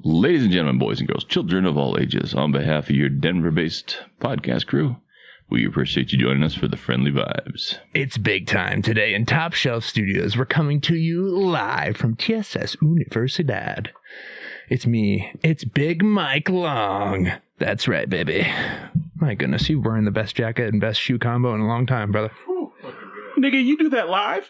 Ladies and gentlemen, boys and girls, children of all ages, on behalf of your Denver-based podcast crew, we appreciate you joining us for the Friendly Vibes. It's big time today in Top Shelf Studios. We're coming to you live from TSS Universidad. It's me. It's Big Mike Long. That's right, baby. My goodness, you're wearing the best jacket and best shoe combo in a long time, brother. Ooh, nigga, you do that live?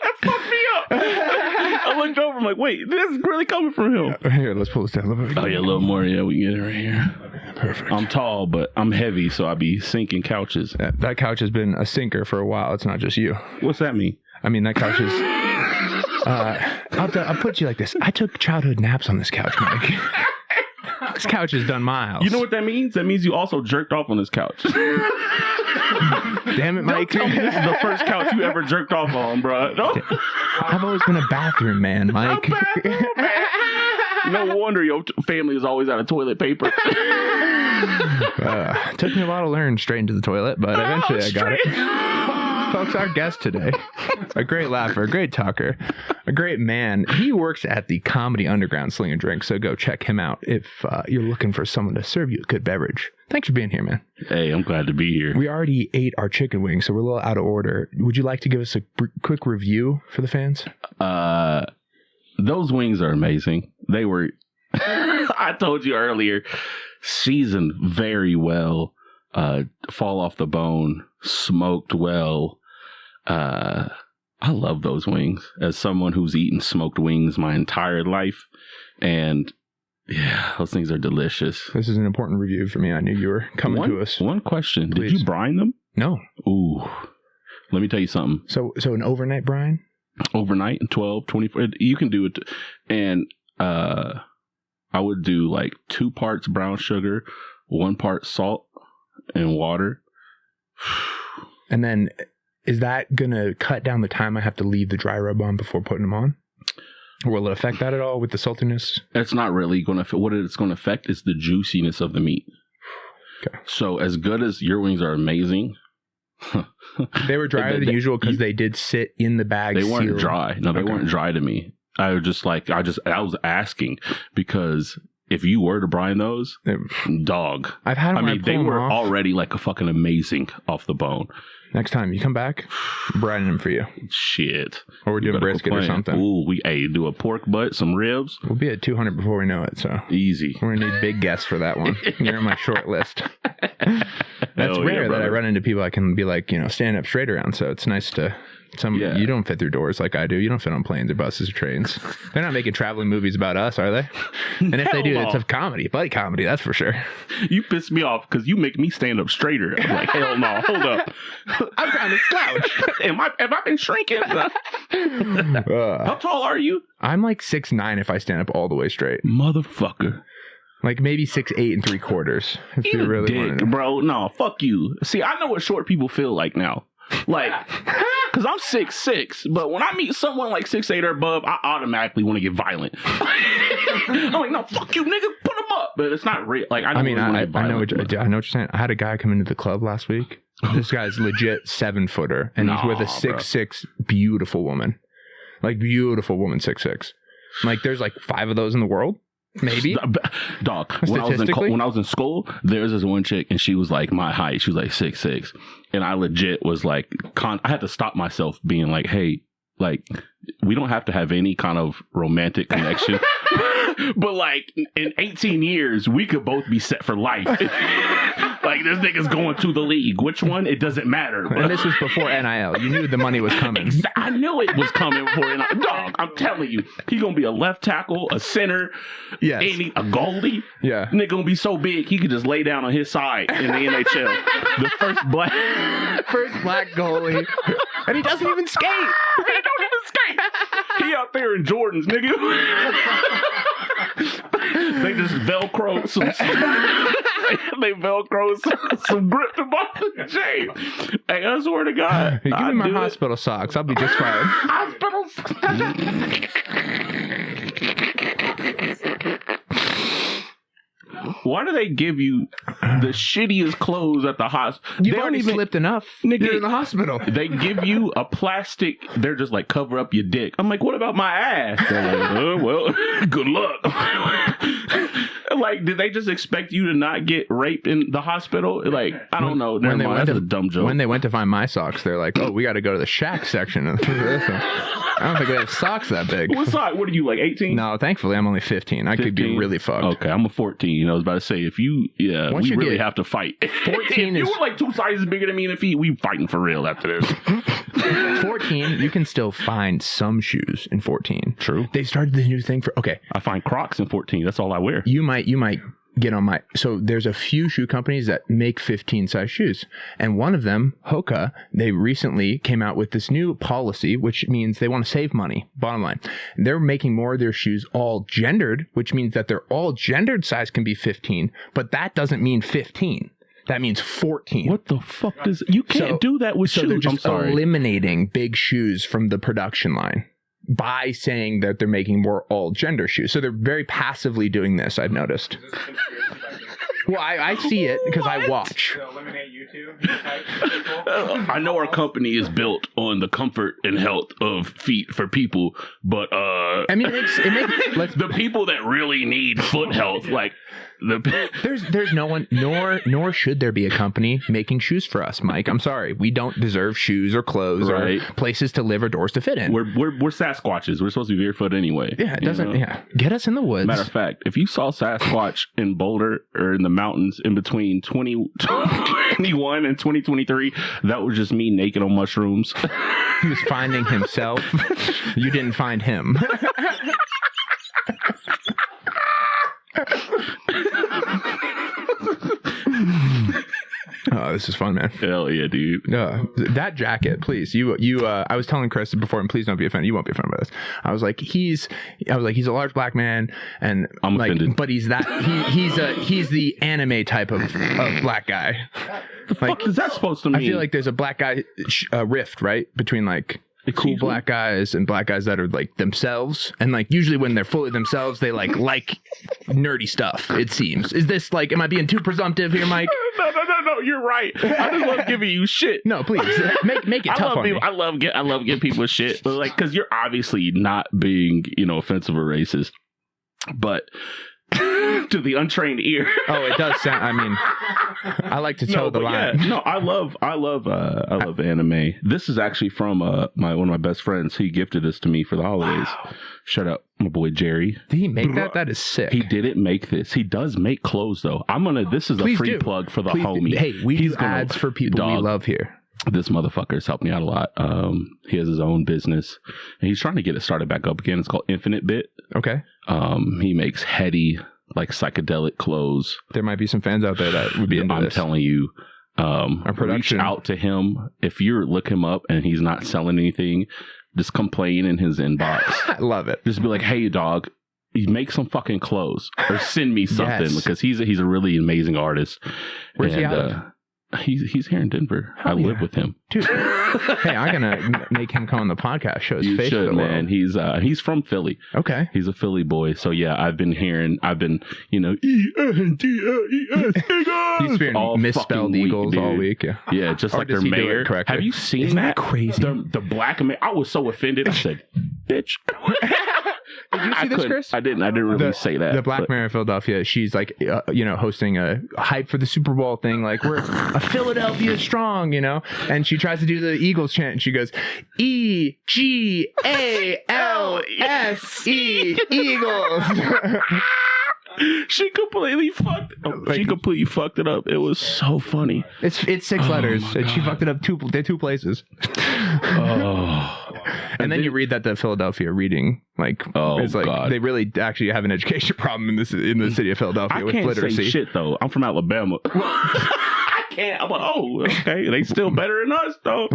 That fucked me up. I looked over, I'm like, wait, this is really coming from him. Here, let's pull this down a little bit. Oh, yeah, a little more. Yeah, we can get it right here. Perfect. I'm tall, but I'm heavy, so I be sinking couches. That couch has been a sinker for a while. It's not just you. What's that mean? I mean, that couch is... I'll put you like this. I took childhood naps on this couch, Mike. This couch has done miles. You know what that means? That means you also jerked off on this couch. Damn it, Mike. Don't tell me this is the first couch you ever jerked off on, bro. No? I've always been a bathroom man, Mike. No wonder your family is always out of toilet paper. Took me a while to learn straight into the toilet, but eventually I got it. Folks, our guest today, a great laugher, a great talker, a great man. He works at the Comedy Underground Sling and Drink, so go check him out if you're looking for someone to serve you a good beverage. Thanks for being here, man. Hey, I'm glad to be here. We already ate our chicken wings, so we're a little out of order. Would you like to give us a quick review for the fans? Those wings are amazing. They were, I told you earlier, seasoned very well, fall off the bone, smoked well. I love those wings as someone who's eaten smoked wings my entire life. And yeah, those things are delicious. This is an important review for me. I knew you were coming to us. One question. Please. Did you brine them? No. Ooh. Let me tell you something. So an overnight brine? Overnight, 12, 24. You can do it. And I would do like 2 parts brown sugar, 1 part salt and water. And then is that going to cut down the time I have to leave the dry rub on before putting them on? Or will it affect that at all with the saltiness? It's not really going to. What it's going to affect is the juiciness of the meat. Okay. So as good as your wings are amazing. They were drier than usual because they did sit in the bag. They weren't dry. No, they weren't dry to me. I was just like, I was asking because if you were to brine those, dog. I've had them. I mean, they were already like a fucking amazing off the bone. Next time you come back, brining them for you. Shit. Or we're doing brisket or something. Ooh, we do a pork butt, some ribs. We'll be at 200 before we know it, so. Easy. We're going to need big guests for that one. You're on my short list. That's rare that I run into people I can be like, stand up straight around, so it's nice to... You don't fit through doors like I do. You don't fit on planes or buses or trains. They're not making traveling movies about us, are they? And if they do, it's a comedy, buddy comedy, that's for sure. You piss me off because you make me stand up straighter. I'm like, hell no, hold up. I'm trying to slouch. Have I been shrinking? How tall are you? I'm like 6'9" if I stand up all the way straight. Motherfucker. Like maybe 6'8 3/4. If you really want it. Bro. No, fuck you. See, I know what short people feel like now. Like, because I'm 6'6", but when I meet someone like 6'8" or above, I automatically want to get violent. I'm like, no, fuck you, nigga, put them up. But it's not real. Like, I know what you're saying. I had a guy come into the club last week. This guy's legit 7-footer, and he's with a 6'6" beautiful woman. Like, beautiful woman, 6'6". Like, there's like 5 of those in the world. Maybe. Dog, when I was in school, there's this one chick and she was like my height. She was like 6'6", and I legit was like, I had to stop myself being like, hey, like, we don't have to have any kind of romantic connection, but like in 18 years, we could both be set for life. Like, this nigga's going to the league. Which one? It doesn't matter. And this was before NIL. You knew the money was coming. I knew it was coming before NIL. Dog, I'm telling you, he's going to be a left tackle, a center, a goalie. Yeah. Nigga going to be so big, he could just lay down on his side in the NHL. The first black goalie. And he doesn't even skate. He don't even skate. He out there in Jordans, nigga. They just Velcro some grip to the chain. Hey, I swear to God. Hey, give me my hospital socks. I'll be just fine. Hospital Why do they give you the shittiest clothes at the hospital. You've already slipped enough. Nigga, you're in the hospital. They give you a plastic. They're just like, cover up your dick. I'm like, what about my ass? They're like, well, good luck. Like, did they just expect you to not get raped in the hospital? Like, I don't know. Never mind. That's a dumb joke. When they went to find my socks, they're like, oh, we got to go to the shack section. I don't think they have socks that big. What sock? What are you, like 18? No, thankfully, I'm only 15. I could be really fucked. Okay, I'm a 14. I was about to say, if you, Once we you really get have to fight. 14 if is... you were like 2 sizes bigger than me in the feet, we fighting for real after this. 14, you can still find some shoes in 14. True. They started the new thing for, okay. I find Crocs in 14. That's all I wear. You might get on my, so there's a few shoe companies that make 15 size shoes, and one of them, Hoka, they recently came out with this new policy, which means they want to save money. Bottom line, they're making more of their shoes all gendered, which means that their all gendered size can be 15, but that doesn't mean 15. That means 14. What the fuck does you can't do that with shoes? They're just eliminating big shoes from the production line by saying that they're making more all gender shoes. So they're very passively doing this, I've noticed. Well, I see it because I watch. To eliminate YouTube types of people. I know our company is built on the comfort and health of feet for people, but I mean, it makes the people that really need foot health, like there's no one, nor should there be a company making shoes for us, Mike. I'm sorry, we don't deserve shoes or clothes or places to live or doors to fit in. We're Sasquatches. We're supposed to be barefoot anyway. Yeah, it doesn't. Yeah, get us in the woods. Matter of fact, if you saw Sasquatch in Boulder or in the mountains in between 2021 and 2023, that was just me naked on mushrooms. He was finding himself. You didn't find him. Oh, this is fun, man. Hell yeah, dude. That jacket, please. I was telling Chris before, and please don't be offended. You won't be offended by this. I was like, he's a large black man, and I'm like, offended. but he's the anime type of black guy. The fuck is that supposed to mean? I feel like there's a black guy rift, right, between like cool black guys and black guys that are like themselves, and like usually when they're fully themselves, they like nerdy stuff. It seems. Is this like? Am I being too presumptive here, Mike? No, you're right. I just love giving you shit. No, please make it tough on me. I love getting people shit, but like, because you're obviously not being offensive or racist, but to the untrained ear. Oh, it does sound. I mean, I like to toe the line. Yeah, no, I love anime. This is actually from one of my best friends. He gifted this to me for the holidays. Wow. Shut up, my boy Jerry. Did he make that? That is sick. He didn't make this. He does make clothes though. This is a free plug for the homie. Hey, we do ads for people we love here. This motherfucker's helped me out a lot. He has his own business, and he's trying to get it started back up again. It's called Infinite Bit. Okay. He makes heady, like psychedelic clothes. There might be some fans out there that would be into this. I'm telling you. Our production. Reach out to him. If you look him up and he's not selling anything, just complain in his inbox. I love it. Just be like, hey, dog, you make some fucking clothes or send me something because he's a really amazing artist. Where's he out? He's here in Denver. I live with him, dude. Hey, I'm gonna make him come on the podcast. Show his face. Should, man. He's from Philly. Okay, he's a Philly boy. So yeah, I've been ENTLES He's been misspelled Eagles all week. Yeah, just like their mayor. Have you seen Isn't that crazy? The black mayor. I was so offended. I said, "Bitch." Did you see this, Chris? I didn't really say that. The black mayor of Philadelphia, she's like, hosting a hype for the Super Bowl thing. Like, we're a Philadelphia strong, and she tries to do the Eagles chant, and she goes, EGALSE, Eagles. She completely fucked it up. It was so funny. It's 6 letters, and she fucked it up two places. And then you read that the Philadelphia reading, it's like God. They really actually have an education problem in the city of Philadelphia with literacy. I can't say shit though. I'm from Alabama. I can't. I'm like, oh, okay. They still better than us though.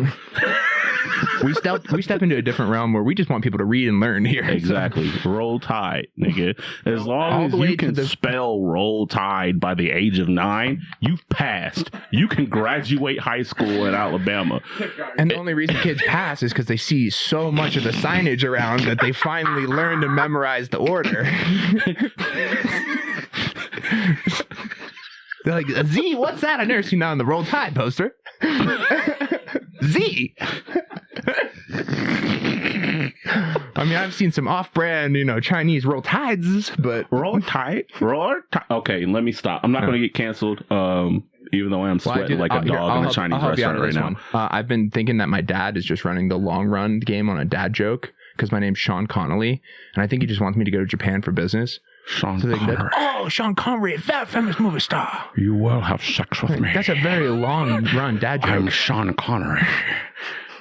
We step into a different realm where we just want people to read and learn here. Exactly. Roll Tide, nigga. As long as you can spell Roll Tide by the age of 9, you've passed. You can graduate high school in Alabama. And the only reason kids pass is because they see so much of the signage around that they finally learn to memorize the order. They're like, Z, what's that? I've never seen that on the Roll Tide poster. Z. I mean, I've seen some off-brand, Chinese Roll Tides, but Roll Tide. Okay, let me stop. I'm not going to get canceled. Even though I am sweating like a dog in a Chinese restaurant right now. I've been thinking that my dad is just running the long run game on a dad joke because my name's Sean Connery, and I think he just wants me to go to Japan for business. Sean Connery. Oh, Sean Connery, that famous movie star. You will have sex with me. That's a very long run dad joke. I'm Sean Connery,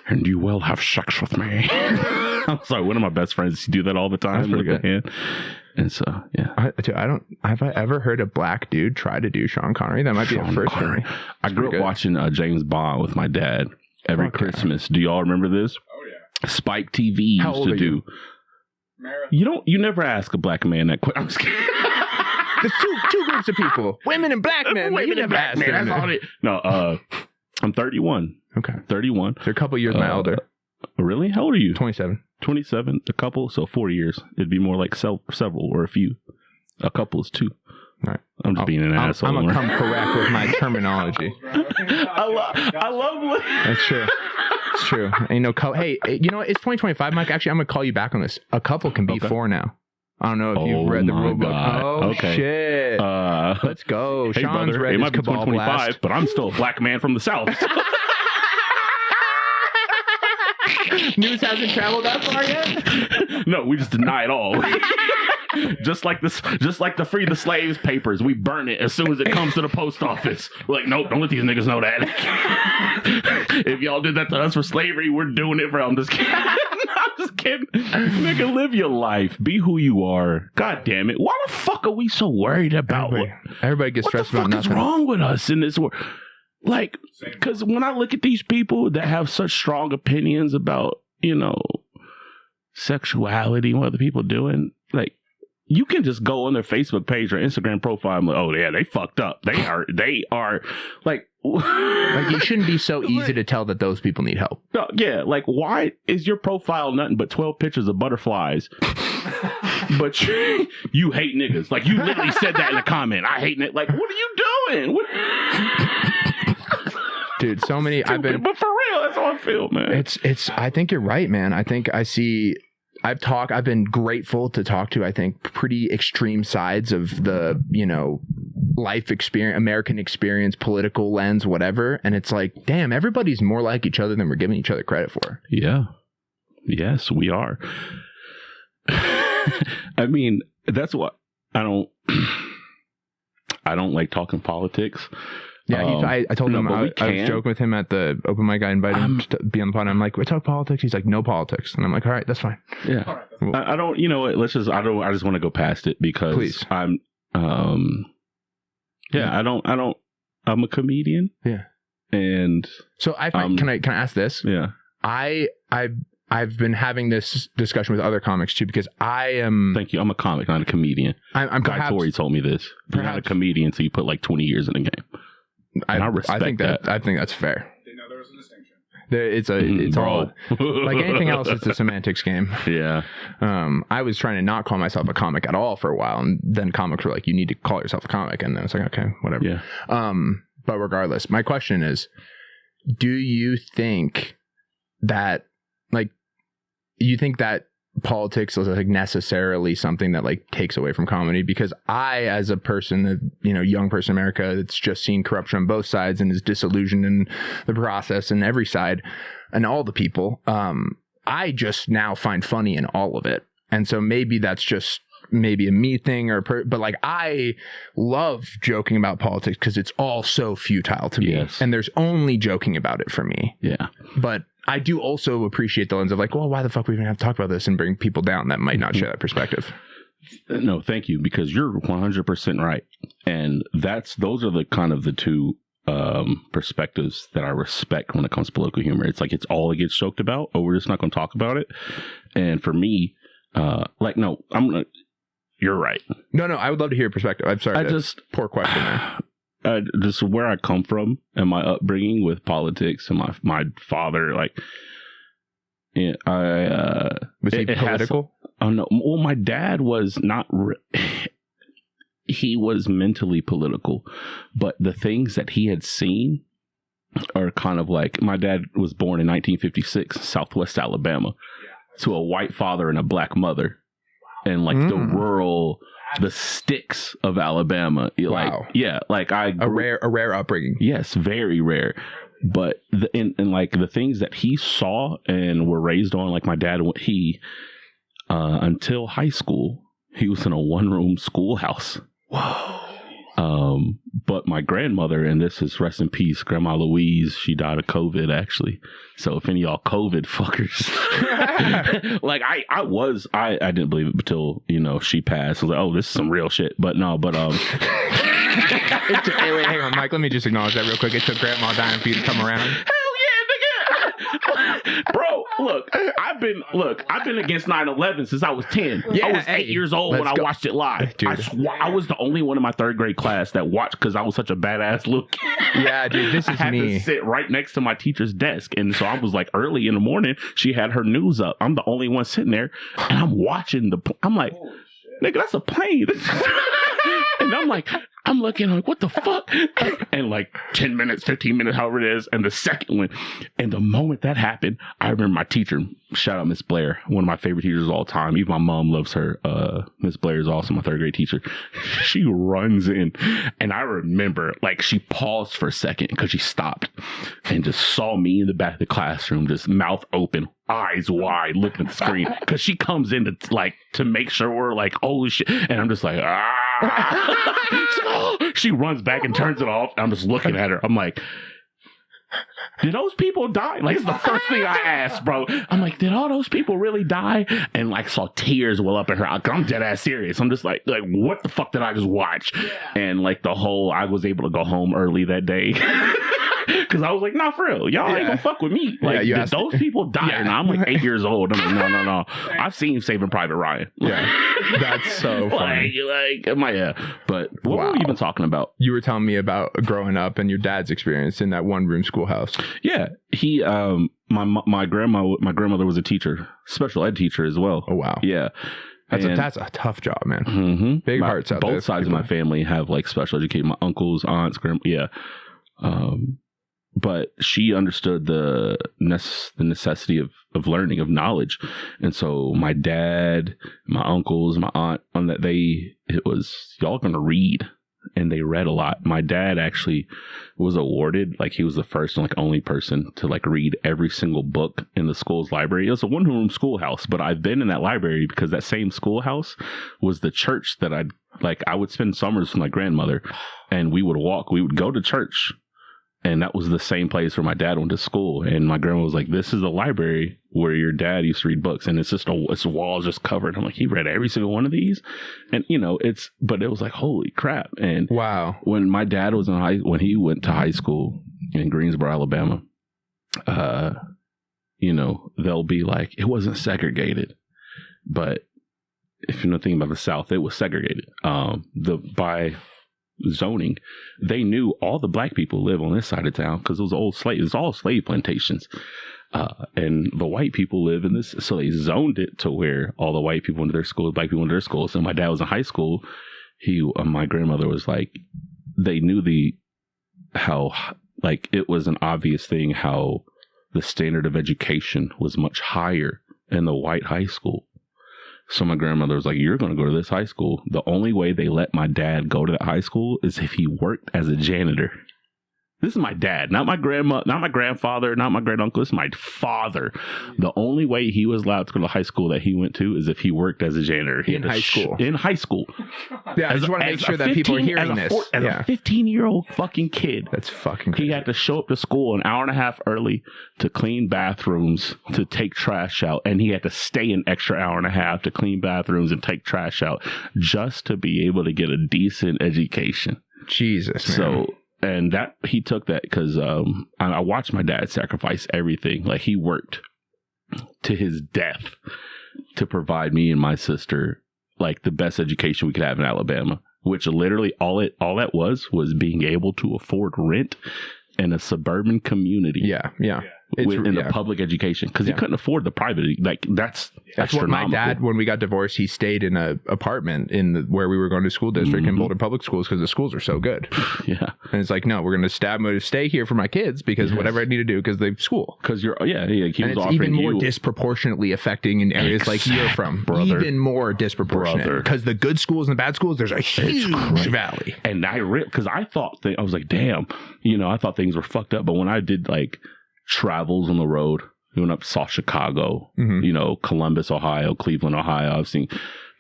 and you will have sex with me. I'm sorry, one of my best friends used to do that all the time. That's pretty good. And so, yeah. Have I ever heard a black dude try to do Sean Connery? That might be a first for me. I grew up watching James Bond with my dad every Christmas. Do y'all remember this? Oh, yeah. Spike TV used to do. You never ask a black man that question. I'm just kidding. There's two groups of people. Women and black men. Women and black men. That's all it. No, I'm 31. Okay. 31. They're a couple years my elder. Really? How old are you? 27. 27, a couple, so 4 years. It'd be more like several or a few. A couple is 2. All right. I'm just being an asshole. I'm gonna come correct with my terminology. I love That's true. It's true. Ain't no couple. Hey, you know what? It's 2025, Mike. Actually, I'm gonna call you back on this. A couple can be 4 now. I don't know if you've read the rule book. Oh, okay. Shit. Let's go. Hey, Sean's brother, read it might be Cabal 2025, Blast. but I'm still a black man from the South. News hasn't traveled that far yet? No, we just deny it all. just like the Free the Slaves papers, we burn it as soon as it comes to the post office. We're like, nope, don't let these niggas know that. If y'all did that to us for slavery, we're doing it for. I'm just kidding. I'm just kidding. Nigga, live your life. Be who you are. God damn it. Why the fuck are we so worried about everybody gets stressed about nothing. What the fuck is wrong with us in this world? Like, because when I look at these people that have such strong opinions about, sexuality and what other people doing, like, you can just go on their Facebook page or Instagram profile and like, oh yeah, they fucked up. They are like it shouldn't be so easy to tell that those people need help. No, yeah, like, why is your profile nothing but 12 pictures of butterflies? But you hate niggas. Like, you literally said that in a comment. I hate it. Like, what are you doing? Dude, so many. But for real, that's how I feel, man. It's. I think you're right, man. I think I see. I've been grateful to talk to, I think, pretty extreme sides of the, life experience, American experience, political lens, whatever. And it's like, damn, everybody's more like each other than we're giving each other credit for. Yeah. Yes, we are. I mean, that's what I don't like talking politics. Yeah, I told him I was joking with him at the open mic. I invited him to be on the pod. I'm like, we talk politics. He's like, no politics, and I'm like, all right, that's fine. Yeah, I don't. You know what? I just want to go past it because please. I'm. Yeah, I don't. I'm a comedian. Yeah, and so I find. Can I ask this? Yeah, I've been having this discussion with other comics too because I am. Thank you. I'm a comic, not a comedian. I'm Guy Tori told me this. You're not a comedian, so you put like 20 years in the game. I respect that. I think that's fair. Didn't know there was a distinction. It's all like anything else. It's a semantics game. Yeah. I was trying to not call myself a comic at all for a while, and then comics were like, "You need to call yourself a comic," and then it's like, okay, whatever. Yeah. But regardless, my question is, do you think that politics is like necessarily something that like takes away from comedy? Because I, as a person, young person in America that's just seen corruption on both sides and is disillusioned in the process and every side and all the people, I just now find funny in all of it. And so maybe that's just maybe a me thing but like I love joking about politics because it's all so futile to me. Yes. And there's only joking about it for me. Yeah. But I do also appreciate the lens of like, well, why the fuck we even have to talk about this and bring people down that might not share that perspective? No, thank you, because you're 100% right. And those are the kind of the two perspectives that I respect when it comes to political humor. It's like, it's all it gets joked about, or we're just not going to talk about it. And for me, you're right. No, I would love to hear your perspective. I'm sorry. Poor question there. Just where I come from and my upbringing with politics and my father, like, yeah, was he political? Oh no, well, my dad was not. he was mentally political, but the things that he had seen are kind of like, my dad was born in 1956, Southwest Alabama, to a white father and a black mother. And like the rural, the sticks of Alabama. Wow. Like a rare upbringing. Yes, very rare. But like the things that he saw and were raised on, like my dad, until high school, he was in a one-room schoolhouse. Whoa. But my grandmother, and this is rest in peace, Grandma Louise, she died of COVID, actually. So if any of y'all COVID fuckers, like I didn't believe it until, she passed. I was like, oh, this is some real shit. But no, Wait, hang on, Mike. Let me just acknowledge that real quick. It took Grandma dying for you to come around. Bro, look, I've been against 9/11 since I was 10. Yeah, I was 8 years old when I watched it live. Dude. I was the only one in my third grade class that watched because I was such a badass little kid. Yeah, dude, this is I had me. to sit right next to my teacher's desk. And so I was like early in the morning, she had her news up. I'm the only one sitting there and I'm watching I'm like, nigga, that's a plane. And I'm looking, I'm like, what the fuck? And like 10 minutes, 15 minutes, however it is. And the second one, and the moment that happened, I remember my teacher, shout out Miss Blair, one of my favorite teachers of all time. Even my mom loves her. Miss Blair is also my third grade teacher. She runs in, and I remember like she paused for a second because she stopped and just saw me in the back of the classroom, just mouth open, eyes wide, looking at the screen. Because she comes in to make sure we're like, oh shit. And I'm just like, ah. She runs back and turns it off. I'm just looking at her. I'm like, did those people die? Like, it's the first thing I asked, bro. I'm like, did all those people really die? And like saw tears well up in her eye. I'm dead ass serious. I'm just like, what the fuck did I just watch? Yeah. And like I was able to go home early that day. Because I was like, nah, for real, y'all ain't gonna fuck with me. Like, did those people die? And I'm like 8 years old. I'm like, no. I've seen Saving Private Ryan. Yeah, that's so funny. But what were we even talking about? You were telling me about growing up and your dad's experience in that one-room schoolhouse. Yeah, he, my grandmother was a teacher, special ed teacher as well. Oh wow. Yeah. That's a tough job, man. Mm-hmm. Big hearts out there. Both sides of my family have like special education. My uncles, aunts, grandma. Yeah. But she understood the necessity of learning, of knowledge. And so my dad, my uncles, my aunt, it was, y'all gonna read. And they read a lot. My dad actually was awarded, like he was the first and like only person to like read every single book in the school's library. It was a one-room schoolhouse, but I've been in that library because that same schoolhouse was the church that I would spend summers with my grandmother, and we would go to church. And that was the same place where my dad went to school. And my grandma was like, this is the library where your dad used to read books. And it's just it's walls just covered. I'm like, he read every single one of these. And, but it was like, holy crap. And wow. When my dad was when he went to high school in Greensboro, Alabama, they'll be like, it wasn't segregated. But if you know anything about the South, it was segregated. By zoning, they knew all the black people live on this side of town because it was all slave plantations, and the white people live in this. So they zoned it to where all the white people went to their school, black people went to their school. So my dad was in high school. My grandmother was like, they knew how it was an obvious thing how the standard of education was much higher in the white high school. So my grandmother was like, you're going to go to this high school. The only way they let my dad go to that high school is if he worked as a janitor. This is my dad, not my grandma, not my grandfather, not my great uncle. This is my father. The only way he was allowed to go to high school that he went to is if he worked as a janitor. In high school. Yeah, I just want to make sure that people are hearing this. As a 15-year-old fucking kid. That's fucking crazy. He had to show up to school an hour and a half early to clean bathrooms, to take trash out. And he had to stay an extra hour and a half to clean bathrooms and take trash out just to be able to get a decent education. Jesus, man. So... And he took that because I watched my dad sacrifice everything. Like, he worked to his death to provide me and my sister like the best education we could have in Alabama, which literally all that was being able to afford rent in a suburban community. Yeah. in the public education because he couldn't afford the private. Like that's what my dad, when we got divorced, he stayed in a apartment where we were going to school district in Boulder Public Schools because the schools are so good. Yeah. And it's like, no, we're going to stay here for my kids because whatever I need to do because they school. Because he was it's even more disproportionately affecting in areas like you're from. Brother. Even more disproportionate. Because the good schools and the bad schools, there's a huge valley. And because I thought I was like, damn, I thought things were fucked up. But when I did like travels on the road, we went up, saw Chicago, Columbus, Ohio, Cleveland, Ohio. I've seen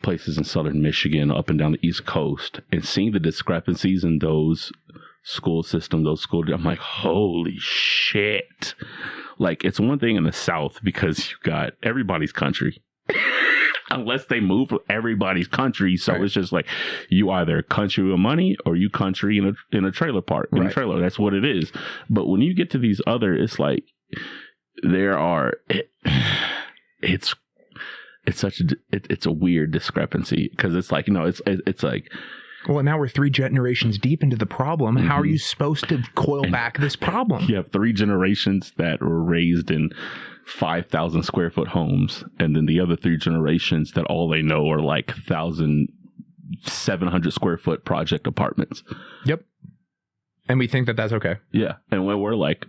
places in southern Michigan, up and down the East Coast, and seeing the discrepancies in those school systems, I'm like, holy shit. Like, it's one thing in the South because you got everybody's country. Unless they move everybody's country. So it's just like you either country with money or you country in a trailer park. In a trailer. That's what it is. But when you get to these other, it's like it's a weird discrepancy because it's like, it's like, well, now we're 3 generations deep into the problem. How are you supposed to coil back this problem? You have 3 generations that were raised in 5,000 square foot homes, and then the other 3 generations that all they know are like 1,700 square foot project apartments. Yep. And we think that that's okay. Yeah. And when we're like,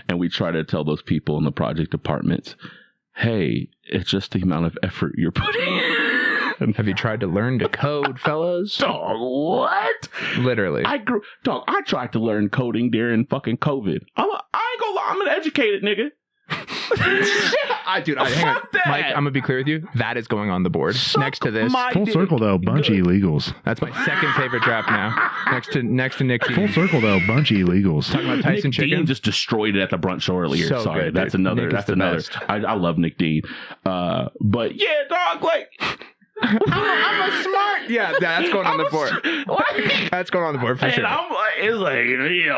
and we try to tell those people in the project apartments, hey, it's just the amount of effort you're putting in. Have you tried to learn to code, fellas? Dog, what? Literally. I tried to learn coding during fucking COVID. I ain't gonna lie, I'm an educated nigga. Hang on. Mike, I'm gonna be clear with you. That is going on the board next to this. Full circle though, bunch of illegals. That's my second favorite draft now. Next to Nick. Full circle though, bunch of illegals. Talking about Tyson Nick chicken. Dean just destroyed it at the brunch earlier. So Sorry, good, that's dude. another. Nick That's is the another. best. I love Nick Dean. But yeah, dog, like. I'm a smart. Yeah, that's going on the board. That's going on the board for sure. I'm like, it's like,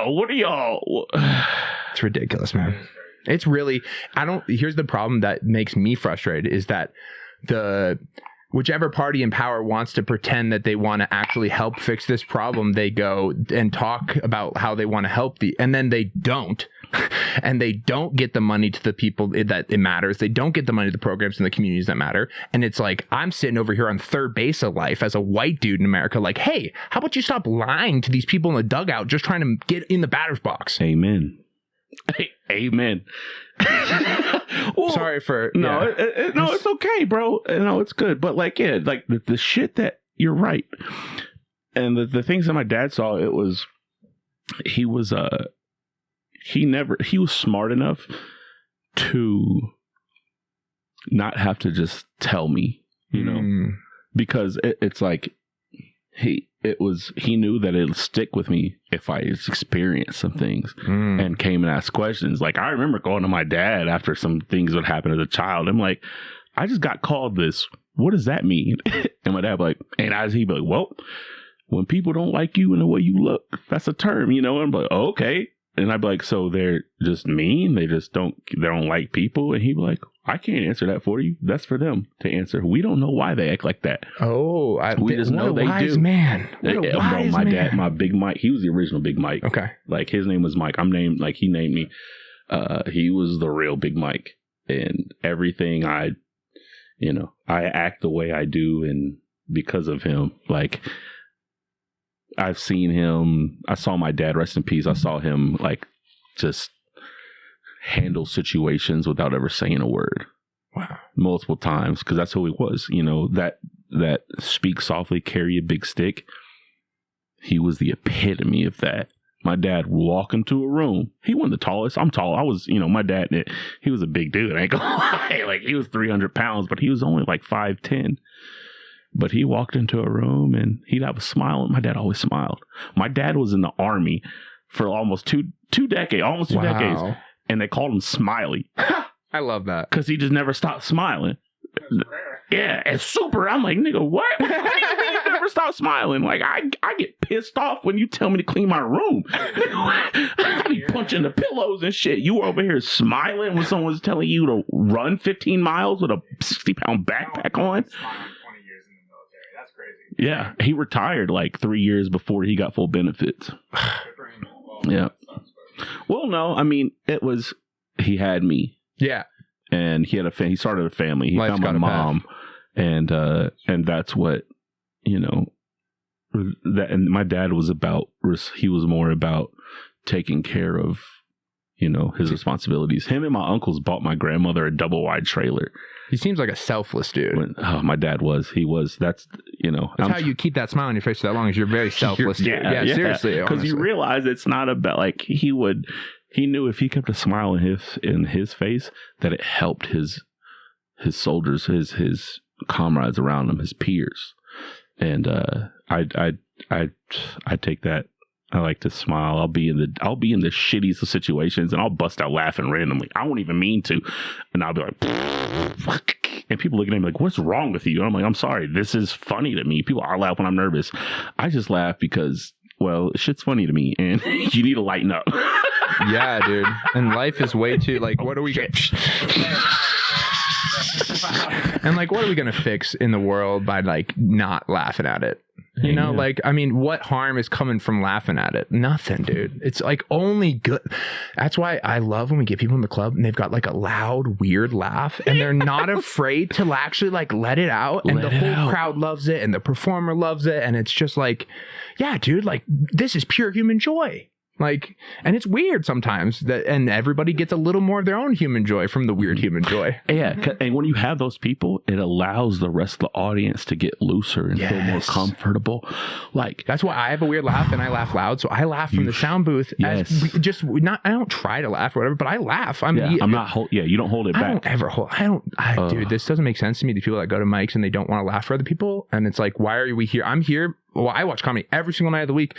what are y'all? It's ridiculous, man. It's really, here's the problem that makes me frustrated is that whichever party in power wants to pretend that they want to actually help fix this problem, they go and talk about how they want to help and then they don't. And they don't get the money to the people that it matters. They don't get the money to the programs in the communities that matter. And it's like, I'm sitting over here on third base of life as a white dude in America, like, hey, how about you stop lying to these people in the dugout just trying to get in the batter's box? Amen. Amen. Well, sorry for it's okay, bro. No, it's good. But like, yeah, like the shit that you're right. And the things that my dad saw, he was smart enough to not have to just tell me, because it's like he knew that it'll stick with me if I just experienced some things and came and asked questions. Like, I remember going to my dad after some things would happen as a child. I'm like, I just got called this. What does that mean? And my dad be like, he'd be like, well, when people don't like you and the way you look, that's a term, And I'm like, oh, okay. And I'd be like, so they're just mean? They don't like people? And he'd be like, I can't answer that for you. That's for them to answer. We don't know why they act like that. Oh, we just know they do. Man. My dad, my Big Mike, he was the original Big Mike. Okay. Like, his name was Mike. I'm named, like, he named me. He was the real Big Mike. And everything I act the way I do, and because of him, like, I've seen him. I saw my dad, rest in peace. I saw him like just handle situations without ever saying a word. Wow. Multiple times, because that's who he was. That speak softly, carry a big stick. He was the epitome of that. My dad would walk into a room. He wasn't the tallest. I'm tall. I was, my dad, he was a big dude. I ain't gonna lie. Like, he was 300 pounds, but he was only like 5'10". But he walked into a room and he'd have a smile. And my dad always smiled. My dad was in the Army for almost two decades. And they called him Smiley. I love that. Because he just never stopped smiling. Yeah, it's super. I'm like, nigga, what? What do you mean you never stop smiling? Like, I get pissed off when you tell me to clean my room. I be punching the pillows and shit. You were over here smiling when someone's telling you to run 15 miles with a 60-pound backpack on. Yeah, he retired like 3 years before he got full benefits. Yeah. Well, no, I mean, he had me. Yeah. And he had he started a family. He Life's found my mom. And that's what, that, and my dad was he was more about taking care of, his responsibilities. Him and my uncles bought my grandmother a double wide trailer. He seems like a selfless dude. My dad was. He was. That's how you keep that smile on your face for that long. Is you're very selfless. Yeah, seriously. Because you realize it's not about like he knew if he kept a smile in his face that it helped his soldiers, his comrades around him, his peers, and I take that. I like to smile. I'll be in the shittiest of situations and I'll bust out laughing randomly. I won't even mean to. And I'll be like, and people looking at me like, what's wrong with you? And I'm like, I'm sorry. This is funny to me. People are laugh when I'm nervous. I just laugh because, well, shit's funny to me and you need to lighten up. Yeah, dude. And life is way too like, what are we and like, what are we going to fix in the world by like not laughing at it? Like, I mean, what harm is coming from laughing at it? Nothing, dude. It's like only good. That's why I love when we get people in the club and they've got like a loud, weird laugh and they're not afraid to actually like let it out. And the whole crowd loves it and the performer loves it. And it's just like, yeah, dude, like this is pure human joy. Like, and it's weird sometimes and everybody gets a little more of their own human joy from the weird human joy. Yeah. And when you have those people, it allows the rest of the audience to get looser and feel more comfortable. Like, that's why I have a weird laugh and I laugh loud. So I laugh from the sound booth. Yes. I don't try to laugh or whatever, but I laugh. You don't hold it back. I don't ever hold, dude, this doesn't make sense to me. The people that go to mics and they don't want to laugh for other people. And it's like, why are we here? I'm here. Well, I watch comedy every single night of the week.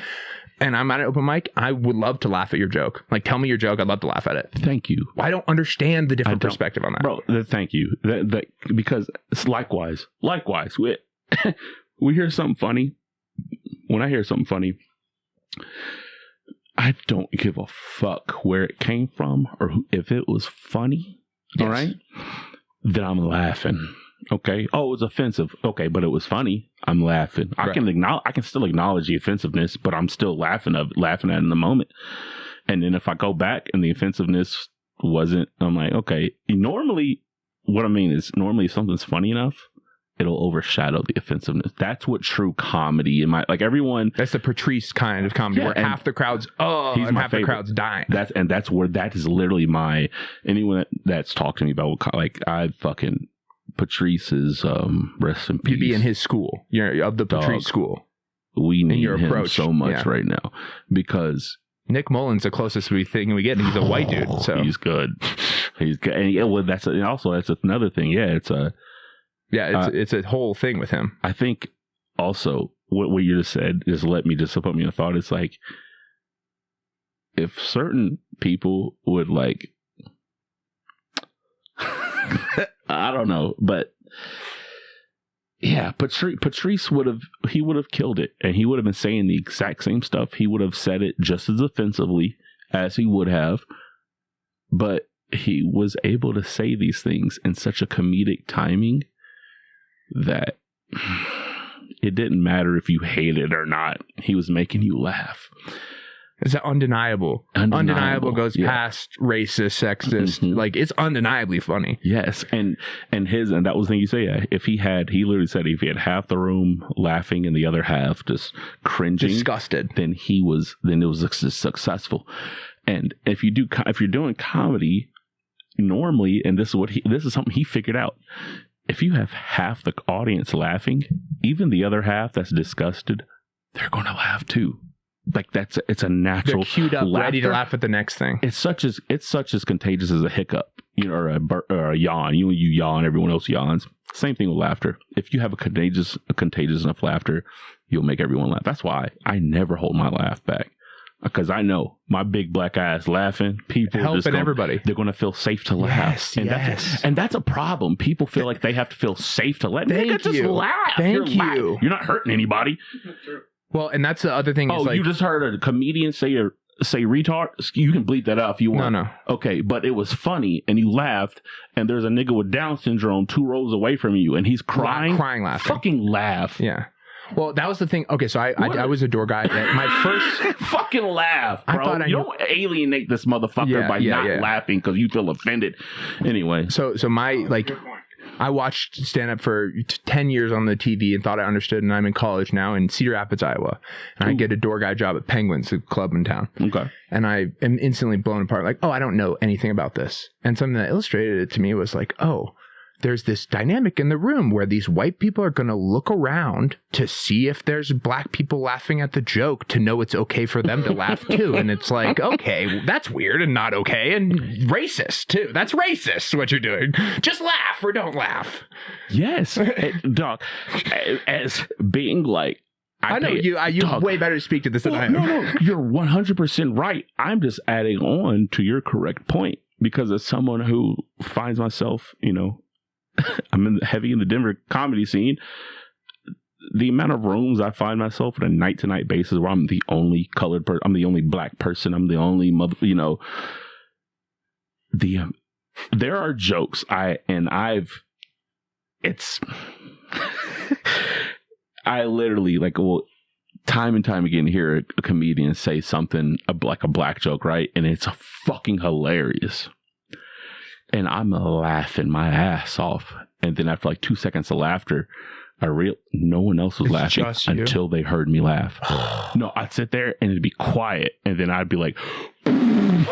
And I'm at an open mic, I would love to laugh at your joke. Like, tell me your joke. I'd love to laugh at it. Thank you. I don't understand the different perspective on that. Bro, thank you. Because it's likewise, we hear something funny. When I hear something funny, I don't give a fuck where it came from or if it was funny. Yes. All right? Then I'm laughing. Okay. Oh, it was offensive. Okay, but it was funny. I'm laughing. Right. I can still acknowledge the offensive,ness, but I'm still laughing at it in the moment. And then if I go back and the offensiveness wasn't, I'm like, okay. Normally, what I mean is if something's funny enough, it'll overshadow the offensiveness. That's what true comedy everyone. That's the Patrice kind of comedy where half the crowd's and half the crowd's dying. That is literally anyone that's talked to me about Patrice's rest in peace. You'd be in his school. You're of the Patrice school. We need him so much right now because Nick Mullen's the closest we get. And he's a white dude, so he's good. He's good. And that's another thing. Yeah, it's a whole thing with him. I think also what you just said just put me in a thought. It's like if certain people would like. I don't know, but yeah, Patrice would have killed it, and he would have been saying the exact same stuff. He would have said it just as offensively as he would have, but he was able to say these things in such a comedic timing that it didn't matter if you hate it or not. He was making you laugh. It's undeniable. Undeniable goes past racist, sexist. Mm-hmm. Like, it's undeniably funny. Yes. And that was the thing you say. Yeah, he literally said if he had half the room laughing and the other half just cringing, disgusted, then it was successful. And if you're doing comedy normally, and this is something he figured out. If you have half the audience laughing, even the other half that's disgusted, they're going to laugh too. Like it's a natural. They're queued up, laughter. Ready to laugh at the next thing. It's such as contagious as a hiccup, or a yawn. You yawn, everyone else yawns. Same thing with laughter. If you have a contagious enough laughter, you'll make everyone laugh. That's why I never hold my laugh back, because I know my big black eyes laughing. People helping everybody. They're going to feel safe to laugh. Yes, and that's a problem. People feel like they have to feel safe to laugh. Just laugh. Thank you. You're not hurting anybody. True. Well, and that's the other thing. Oh, you just heard a comedian say retard? You can bleep that out if you want. No. Okay, but it was funny, and you laughed, and there's a nigga with Down syndrome 2 rows away from you, and he's crying. Laughing. Fucking laugh. Yeah. Well, that was the thing. Okay, so I was a door guy. My first fucking laugh, bro. You don't alienate this motherfucker by not laughing because you feel offended. Anyway, so my like. I watched stand-up for 10 years on the TV and thought I understood, and I'm in college now in Cedar Rapids, Iowa. And I get a door guy job at Penguins, a club in town. Okay. And I am instantly blown apart, like, oh, I don't know anything about this. And something that illustrated it to me was like, oh, there's this dynamic in the room where these white people are going to look around to see if there's black people laughing at the joke to know it's okay for them to laugh too. And it's like, okay, that's weird and not okay and racist too. That's racist what you're doing. Just laugh or don't laugh. Yes. Dog, as being like, I know you're way better to speak to this than I am. No, you're 100% right. I'm just adding on to your correct point because as someone who finds myself, I'm heavy in the Denver comedy scene. The amount of rooms I find myself on a night-to-night basis where I'm the only colored person, I'm the only black person, I'm the only mother, there are jokes I literally time and time again hear a comedian say something like a black joke, right? And it's fucking hilarious. And I'm laughing my ass off. And then after 2 seconds of laughter, no one else was laughing until they heard me laugh. No, I'd sit there and it'd be quiet. And then I'd be like, and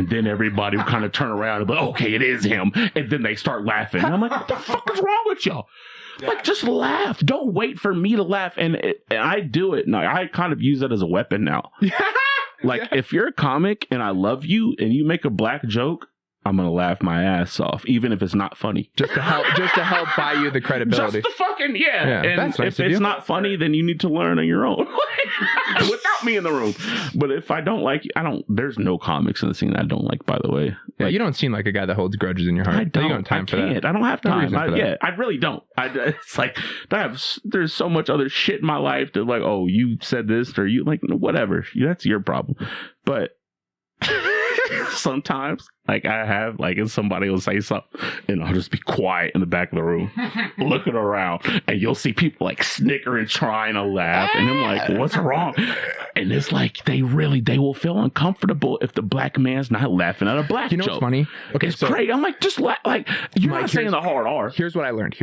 then everybody would kind of turn around and be like, okay, it is him. And then they start laughing. And I'm like, what the fuck is wrong with y'all? Like, just laugh. Don't wait for me to laugh. And I do it. Now, I kind of use that as a weapon now. If you're a comic and I love you and you make a black joke, I'm gonna laugh my ass off, even if it's not funny. Just to help buy you the credibility. Just to fucking And that's nice if it's not funny, then you need to learn on your own without me in the room. But if I don't like you, there's no comics in the scene that I don't like. By the way, you don't seem like a guy that holds grudges in your heart. I don't. You don't have time for that. I don't have time. I really don't. It's like there's so much other shit in my life that oh, you said this or you whatever. That's your problem. But sometimes I have and somebody will say something and I'll just be quiet in the back of the room looking around and you'll see people snickering trying to laugh and I'm like, what's wrong? And it's they will feel uncomfortable if the black man's not laughing at a black joke. What's funny? Okay, it's great. I'm just you're Mike, not saying the hard R. Here's what I learned.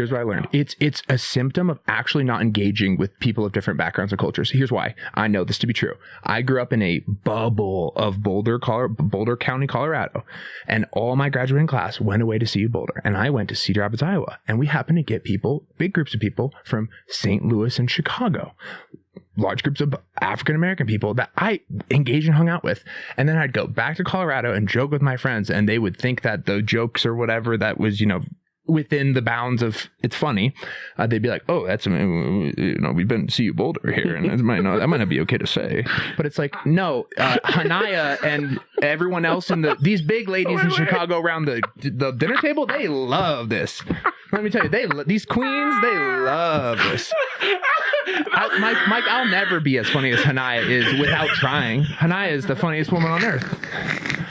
It's a symptom of actually not engaging with people of different backgrounds and cultures. Here's why I know this to be true. I grew up in a bubble of Boulder County, Colorado. And all my graduating class went away to see Boulder. And I went to Cedar Rapids, Iowa. And we happened to get big groups of people from St. Louis and Chicago. Large groups of African-American people that I engaged and hung out with. And then I'd go back to Colorado and joke with my friends. And they would think that the jokes or whatever that was, within the bounds of it's funny, they'd be like, oh, that's we've been to see you Boulder here, and that might not be okay to say, but it's no, Hanaya and everyone else in these big ladies in Chicago around the dinner table, they love this. Let me tell you, these queens, they love this. Mike, I'll never be as funny as Hanaya is without trying. Hanaya is the funniest woman on earth.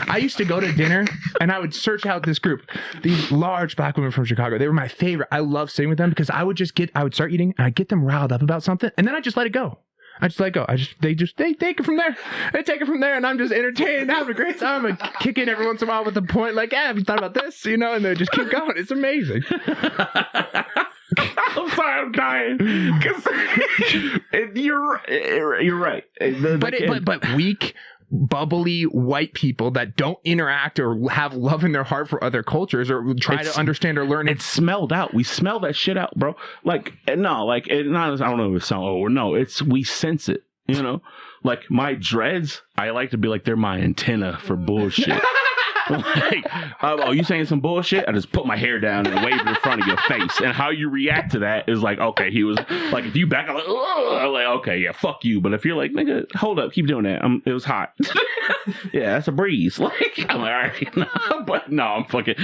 I used to go to dinner and I would search out this group, these large black women from Chicago. They were my favorite. I love sitting with them because I would start eating and I'd get them riled up about something and then I just let it go. They take it from there. They take it from there and I'm just entertained, having a great time and kicking every once in a while with a point have you thought about this? And they just keep going. It's amazing. I'm sorry, I'm dying. You're right. But weak, bubbly white people that don't interact or have love in their heart for other cultures or try to understand or learn. It's smelled out. We smell that shit out, bro. I don't know if it's no, we sense it, my dreads, I like to be they're my antenna for bullshit. You saying some bullshit? I just put my hair down and wave it in front of your face. And how you react to that is okay, he was if you back up, I'm okay, yeah, fuck you. But if you're nigga, hold up, keep doing that. It was hot. Yeah, that's a breeze. I'm all right. No, but no, I'm fucking.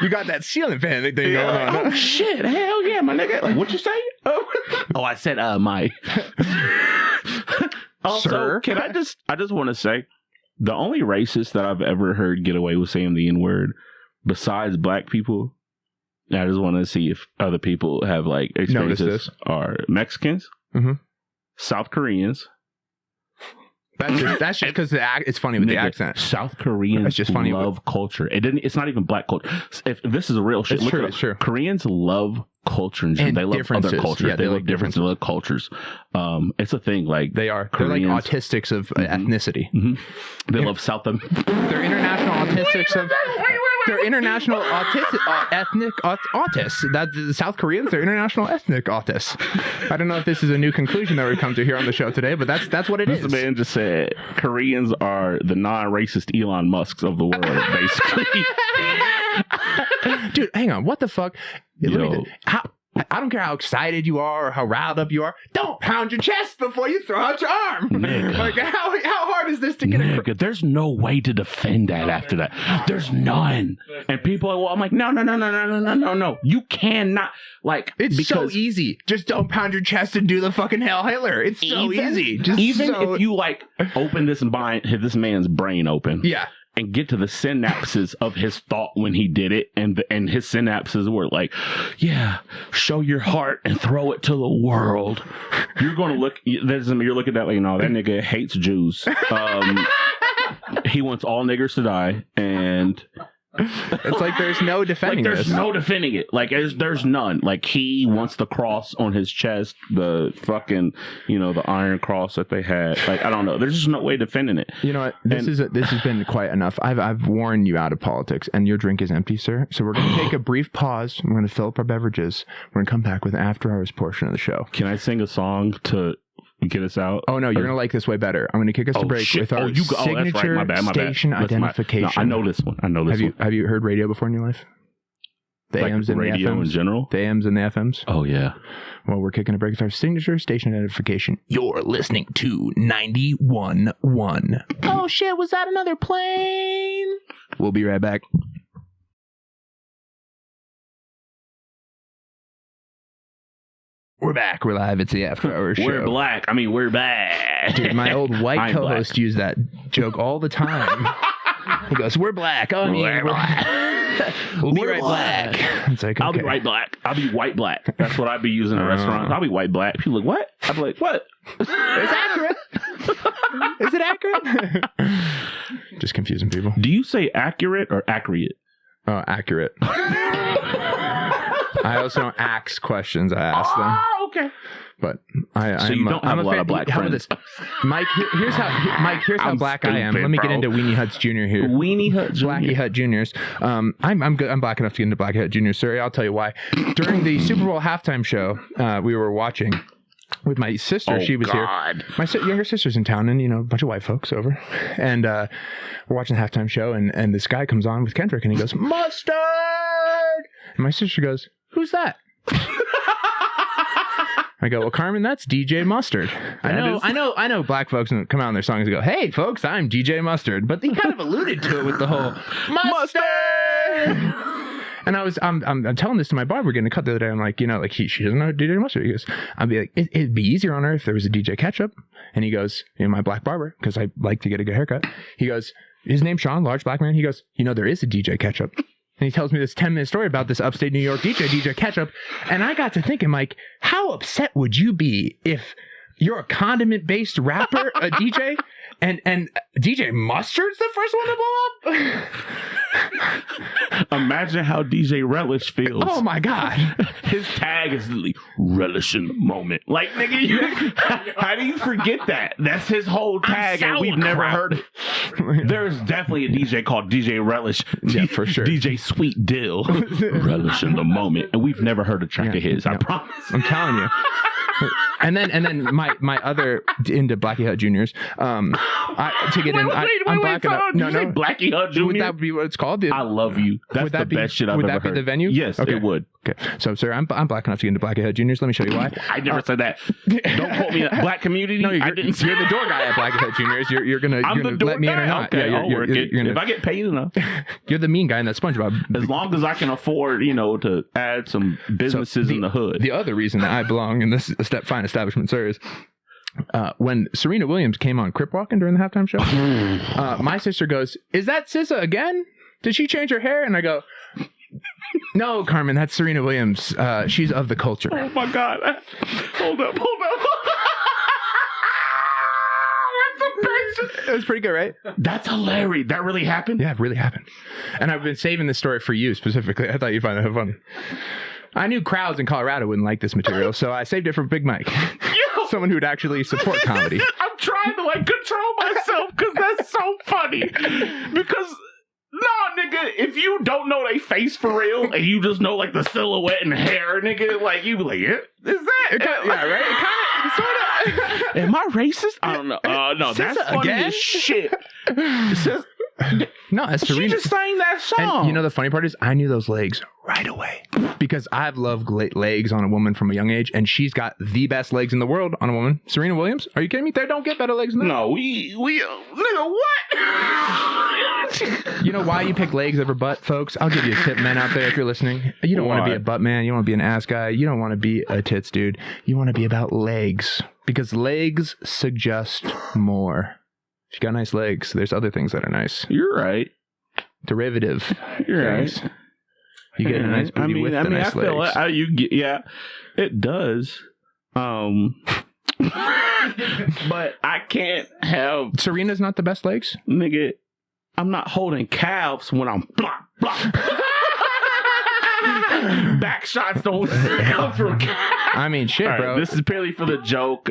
You got that ceiling fan thing going on. Oh shit! Hell yeah, my nigga. What you say? Oh, I said my. Also, sir? I just want to say, the only racist that I've ever heard get away with saying the N-word besides black people I just want to see if other people have like experiences. Notice this. Are Mexicans, South Koreans. That's just because it's funny with the accent. South Koreans That's just funny love culture. It's not even black culture. If this is a real shit, it's true. Koreans love culture and And they love other cultures. Yeah, they love differences. They love cultures. It's a thing. Like they are. Koreans, they're like autistics of ethnicity. They love South. They're international autistics of. They're international ethnic autists. That the South Koreans, they're international ethnic autists. I don't know if this is a new conclusion that we come to here on the show today, but that's what it is. This man just said Koreans are the non-racist Elon Musks of the world, basically. Dude, hang on. What the fuck? I don't care how excited you are or how riled up you are. Don't pound your chest before you throw out your arm. Nigga. Like, how hard is this to get Nigga, there's no way to defend that after that. There's none. And people are, well, I'm like, no. You cannot. Like, it's so easy. Just don't pound your chest and do the fucking Hail Hitler. It's so easy. If you like open this man's brain open. Yeah. And get to the synapses of his thought when he did it, and his synapses were like, "Yeah, show your heart and throw it to the world." You're going to look. You're looking at that like, no, that nigga hates Jews. He wants all niggers to die, and it's like there's no defending there's this. no defending it. Like there's none. Like he wants the cross on his chest, the fucking the iron cross that they had. Like I don't know. There's just no way defending it. You know what? This has been quite enough. I've worn you out of politics, and your drink is empty, sir. So we're gonna take a brief pause. We're gonna fill up our beverages. We're gonna come back with the after hours portion of the show. Can I sing a song to get us out? Oh no, you're gonna like this way better. I'm gonna kick us to break with our signature station identification. No, I know this one. Have you heard radio before in your life? The like AMs and radio the FMs in general? The AMs and the FMs? Oh yeah. Well, we're kicking a break with our signature station identification. You're listening to 91.1. Oh shit, was that another plane? We'll be right back. We're back. We're live. It's the After Hours show. We're black. I mean, we're back. Dude, my old white co-host used that joke all the time. He goes, "We're black." Oh, we're black. We'll be right black. It's like, okay. I'll be right black. I'll be white black. That's what I'd be using in restaurants. I'll be white black. People like, what? I'll be like, what? It's accurate. Is it accurate? Just confusing people. Do you say accurate or accurate? Accurate. I also don't ask questions. I ask them. Oh, okay. But you don't have a lot of black friends. Mike, here's how black I am. Let me get into Weenie Huts Jr. here. Weenie Hut Jr. Blackie Hut Juniors. I'm good. I'm black enough to get into Blackie Hut Juniors. Sorry, I'll tell you why. During the Super Bowl halftime show, we were watching with my sister. She was here. My younger sister's in town, and a bunch of white folks over, and we're watching the halftime show, and this guy comes on with Kendrick, and he goes, "Mustard," and my sister goes, "Who's that?" I go, "Well, Carmen, that's DJ Mustard." I know black folks come out in their songs and go, "Hey folks, I'm DJ Mustard," but he kind of alluded to it with the whole Mustard. And I'm telling this to my barber getting a cut the other day. I'm like, she doesn't know DJ Mustard. He goes, I'd be like, it'd be easier on her if there was a DJ Ketchup. And he goes, my black barber, because I like to get a good haircut. He goes, his name's Sean, large black man. He goes, there is a DJ Ketchup. And he tells me this 10-minute story about this upstate New York DJ Ketchup. And I got to thinking, Mike, how upset would you be if you're a condiment-based rapper, a DJ, and DJ Mustard's the first one to blow up? Imagine how DJ Relish feels. Oh my God. His tag is literally relish in the moment. Like, nigga, how do you forget that? That's his whole tag, and we've never heard it. There's definitely a DJ called DJ Relish. Yeah, for sure. DJ Sweet Dill. Relish in the moment. And we've never heard a track of his, I promise. I'm telling you. And then my other into Blackie Hut Juniors. I'm black enough. No, Blackie Hut Junior. Would that be what it's called? I love you. That's the best shit I've ever heard. Would that be the venue? Yes, okay. It would. Okay, so sir, I'm black enough to get into Blackie Hut Juniors. Let me show you why. I never said that. Don't quote me. Black community. No, you're the door guy at Blackie Hut Juniors. You're gonna let me in or not? Okay, I'll work it. If I get paid enough. You're the mean guy in that SpongeBob. As long as I can afford, to add some businesses in the hood. The other reason that I belong in this fine establishment, sir, is when Serena Williams came on Crip Walking during the halftime show, my sister goes, "Is that SZA again? Did she change her hair?" And I go, No, Carmen, that's Serena Williams. She's of the culture. Oh my God. Hold up. It was pretty good, right? That's hilarious. That really happened? Yeah, it really happened. And I've been saving this story for you specifically. I thought you'd find that funny. I knew crowds in Colorado wouldn't like this material, so I saved it for Big Mike. Yo. Someone who would actually support comedy. I'm trying to control myself because that's so funny. Because no, nigga, if you don't know they face for real and you just know the silhouette and hair, nigga, you be like, yeah, is that? Yeah, right? It kind of, sort of. Am I racist? I don't know. No, that's funny again? as shit. No, that's She Serena. just sang that song. And you know the funny part is I knew those legs right away because I've loved legs on a woman from a young age, and she's got the best legs in the world on a woman. Serena Williams? Are you kidding me? They don't get better legs than that. No, we nigga, what? You know why you pick legs over butt, folks? I'll give you a tip, men out there, if you're listening. You don't want to be a butt man. You don't want to be an ass guy. You don't want to be a tits dude. You want to be about legs because legs suggest more. If you got nice legs, there's other things that are nice. You're right. Derivative. You're things. right. You get a nice booty with the nice I feel legs. it does. But I can't have Serena's not the best legs? nigga. I'm not holding calves when I'm block. Back shots don't come from calves. I mean, shit, All right, bro. this is purely for the joke.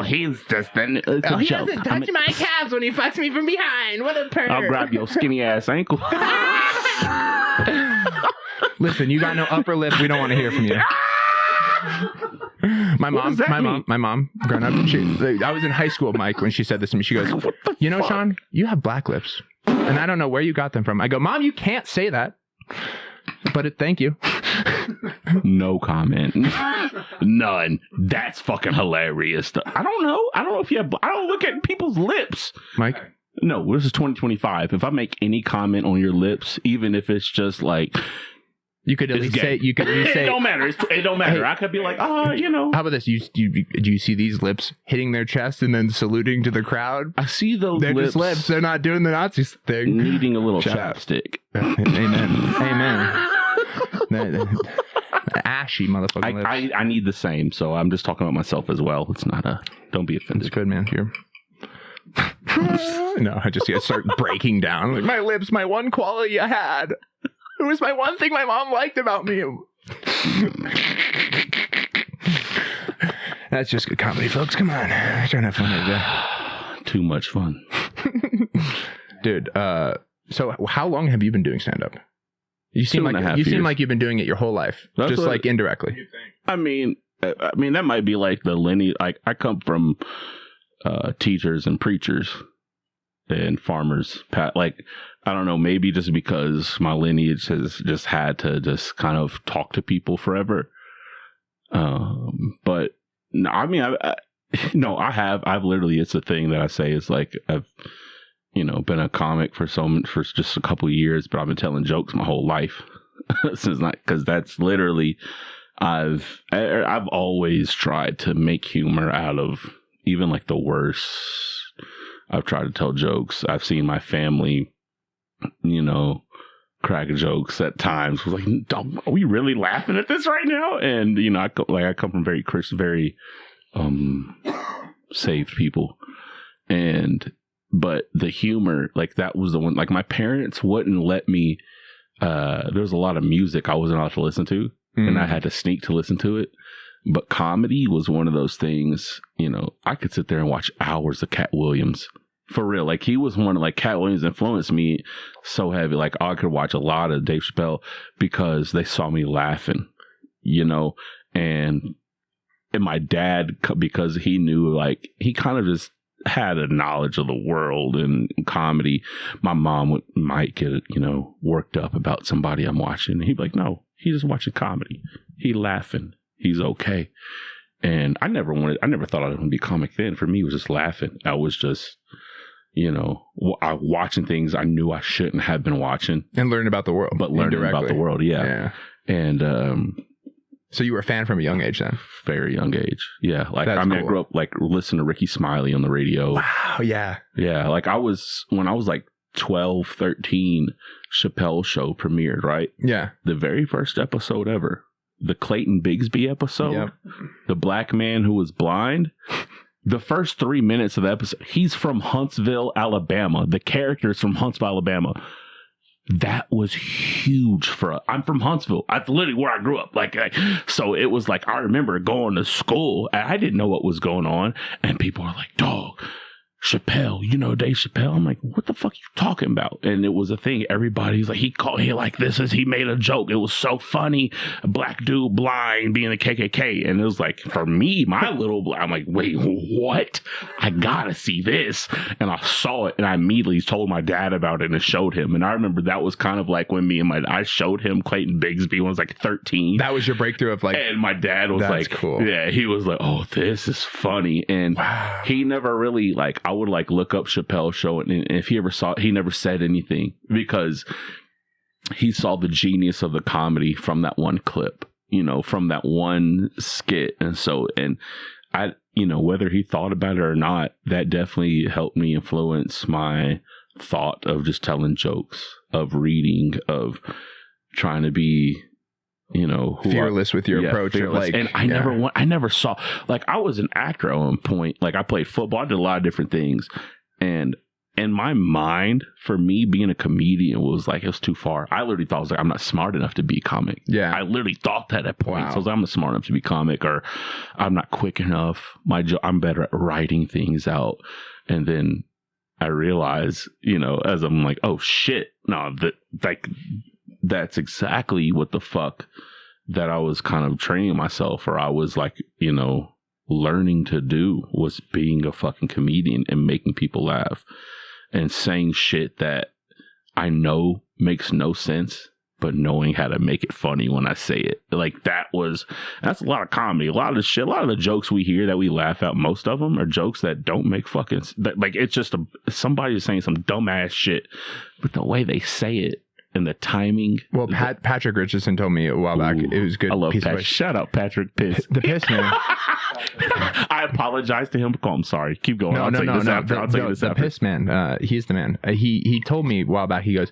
He's just it's a joke. my calves when he fucks me from behind. What a perv. I'll grab your skinny ass ankle. Listen, you got no upper lip. We don't want to hear from you. My mom, growing up, I was in high school, Mike, when she said this to me. She goes, you know, Sean, you have black lips. And I don't know where you got them from. I go, Mom, you can't say that. But thank you. No comment. None. That's fucking hilarious. I don't know. I don't know if you have. I don't look at people's lips. Mike? No, this is 2025. If I make any comment on your lips, even if it's just you could at least say, it don't matter. It don't matter. Hey, I could be like, you know. How about this? Do you see these lips hitting their chest and then saluting to the crowd? I see those They're lips. just lips. They're not doing the Nazi thing. Needing a little chapstick. Amen. Ashy motherfucking lips. I need the same, so I'm just talking about myself as well. It's not don't be offended. It's good, man. No, I just start breaking down. Like, my lips, my one quality I had. It was my one thing my mom liked about me. That's just good comedy, folks. Come on. I'm trying to have fun today. Too much fun. Dude, so how long have you been doing stand-up? You seem like you've been doing it your whole life. That's just like indirectly. I mean, that might be like the lineage. Like, I come from teachers and preachers and farmers. I don't know, maybe just because my lineage has just had to just kind of talk to people forever. But no, I mean, I've literally, it's a thing that I say is like, I've, been a comic for just a couple of years, but I've been telling jokes my whole life. Because that's literally, I've always tried to make humor out of even like the worst. I've tried to tell jokes. I've seen my family, crack jokes at times. Was like, are we really laughing at this right now? And I come from very Christian, very saved people, but the humor, like, that was the one. Like, my parents wouldn't let me. There was a lot of music I wasn't allowed to listen to, and I had to sneak to listen to it. But comedy was one of those things. I could sit there and watch hours of Cat Williams. For real, like, he was one of, like, Cat Williams influenced me so heavy. Like, I could watch a lot of Dave Chappelle because they saw me laughing, and my dad, because he knew, like, he kind of just had a knowledge of the world and comedy. My mom might get, worked up about somebody I'm watching, and he'd be like, no, he's just watching comedy. He laughing. He's okay. And I never thought I was going to be a comic then. For me, it was just laughing. I was just, watching things I knew I shouldn't have been watching. And learning about the world. But learning about the world, yeah. And so you were a fan from a young age then? Very young age. Yeah. Like, That's cool. I grew up, like, listening to Ricky Smiley on the radio. Wow, yeah. Yeah. Like, when I was like 12, 13, Chappelle Show premiered, right? Yeah. The very first episode ever, the Clayton Bigsby episode, the black man who was blind. The first 3 minutes of the episode, he's from Huntsville, Alabama. The character's from Huntsville, Alabama. That was huge for us. I'm from Huntsville. That's literally where I grew up. So it was like, I remember going to school and I didn't know what was going on. And people were like, dog, Chappelle, you know Dave Chappelle? I'm like, what the fuck are you talking about? And it was a thing. Everybody's like, he made a joke. It was so funny. A black dude blind being a KKK. And it was like, for me, I'm like, wait, what? I gotta see this. And I saw it and I immediately told my dad about it and showed him. And I remember that was kind of like when I showed him Clayton Bigsby when I was like 13. That was your breakthrough of like, and my dad was that's like, cool. Yeah, he was like, oh, this is funny. And he never really I would look up Chappelle Show, and if he ever saw it, he never said anything because he saw the genius of the comedy from that one clip, from that one skit. And so, and I, whether he thought about it or not, that definitely helped me influence my thought of just telling jokes, of reading, of trying to be fearless with your approach. And I never saw, I was an actor at one point. I played football. I did a lot of different things. And in my mind, for me, being a comedian was it was too far. I literally thought, I'm not smart enough to be a comic. Yeah. I literally thought that at points. Wow. I was I'm not smart enough to be a comic, or I'm not quick enough. I'm better at writing things out. And then I realize, as I'm like, oh shit, no, that's exactly what the fuck that I was kind of training myself, or I was learning to do, was being a fucking comedian and making people laugh and saying shit that I know makes no sense, but knowing how to make it funny when I say it. That's a lot of comedy. A lot of the jokes we hear that we laugh at, most of them are jokes that don't make fucking, it's just somebody is saying some dumbass shit, but the way they say it, and the timing. Well, Patrick Richardson told me a while back. It was good. I love Patrick. Shout out Patrick Piss. The Piss man. I apologize to him. I'm sorry. Keep going. No. The Piss man. He's the man. He told me a while back. He goes,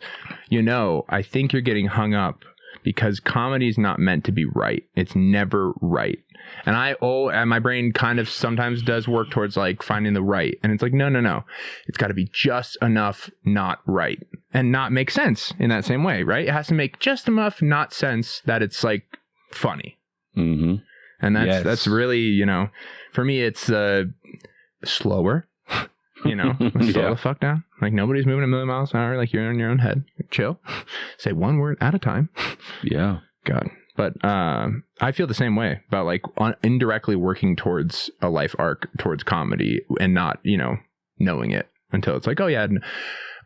I think you're getting hung up because comedy is not meant to be right. It's never right. And my brain kind of sometimes does work towards finding the right. And it's no. It's got to be just enough not right and not make sense in that same way, right? It has to make just enough not sense that it's funny. Mm-hmm. And that's really, for me, it's slower, slow the fuck down. Nobody's moving 1,000,000 miles an hour. You're in your own head. Chill. Say one word at a time. Yeah. God. But I feel the same way about indirectly working towards a life arc towards comedy and not, knowing it until it's oh yeah,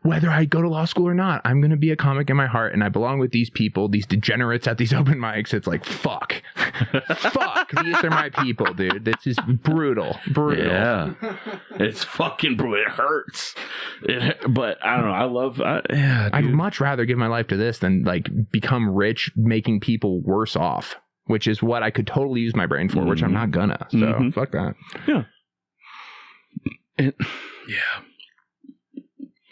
whether I go to law school or not, I'm going to be a comic in my heart and I belong with these people, these degenerates at these open mics. It's fuck. Fuck. These are my people, dude. This is brutal. Yeah. It's fucking brutal. It hurts. But I don't know. I love, I'd much rather give my life to this than become rich, making people worse off, which is what I could totally use my brain for, which I'm not gonna. So fuck that. Yeah. Yeah.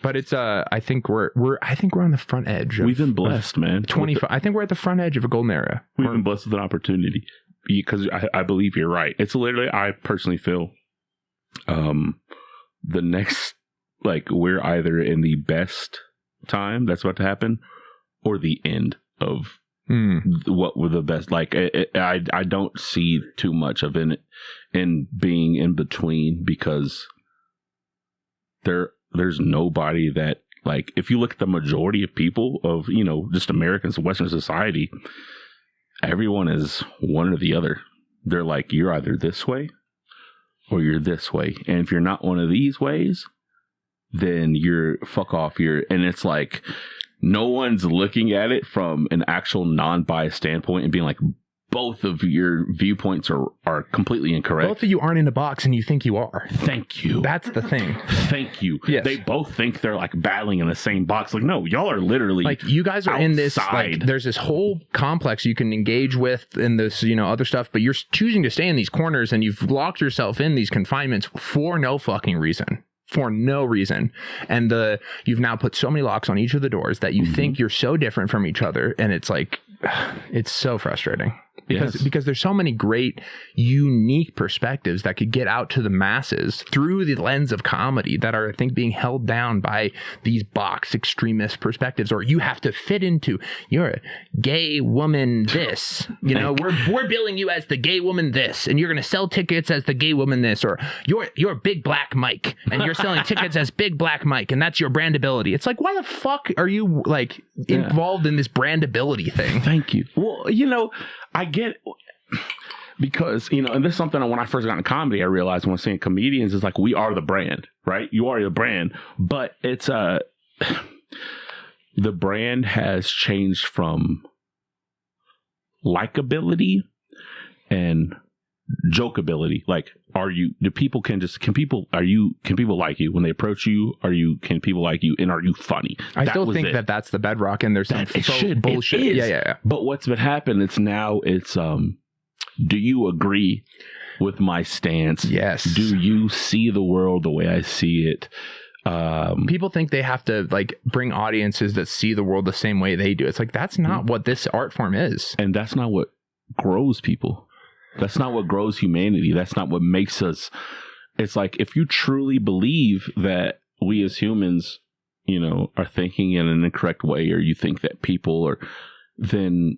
But it's I think we're on the front edge. We've been blessed, man. 25. I think we're at the front edge of a golden era. We've been blessed with an opportunity because I believe you're right. It's literally, I personally feel, the next, we're either in the best time that's about to happen, or the end of what were the best. I don't see too much of it in being in between, because there's nobody that, if you look at the majority of people of, just Americans, Western society, everyone is one or the other. They're you're either this way or you're this way. And if you're not one of these ways, then you're fuck off. And it's no one's looking at it from an actual non-biased standpoint and being both of your viewpoints are completely incorrect. Both of you aren't in a box and you think you are. Thank you. That's the thing. Thank you. Yes. They both think they're battling in the same box. No, y'all are literally you guys are outside. In this there's this whole complex you can engage with in this, other stuff, but you're choosing to stay in these corners and you've locked yourself in these confinements for no fucking reason. for no reason. And you've now put so many locks on each of the doors that you think you're so different from each other. And it's like, it's so frustrating. Because there's so many great, unique perspectives that could get out to the masses through the lens of comedy that are, I think, being held down by these box extremist perspectives. Or you have to fit into, you're a gay woman this, you know, we're billing you as the gay woman this, and you're going to sell tickets as the gay woman this, or you're Big Black Mike and you're selling tickets as Big Black Mike, and that's your brandability. It's like, why the fuck are you like involved in this brandability thing? Thank you. Well, you know, I get, because, you know, and this is something when I first got into comedy, I realized when seeing comedians is like, we are the brand, right? You are the brand, but it's the brand has changed from likability and jokeability. Like, can people like you when they approach you? Can people like you, and are you funny? I still think that that's the bedrock, and there's some bullshit. It is. Yeah. But what's been happening, it's do you agree with my stance? Yes. Do you see the world the way I see it? People think they have to like bring audiences that see the world the same way they do. It's like, that's not what this art form is. And that's not what grows people. That's not what grows humanity. That's not what makes us. It's like, if you truly believe that we as humans, you know, are thinking in an incorrect way, or you think that people are, then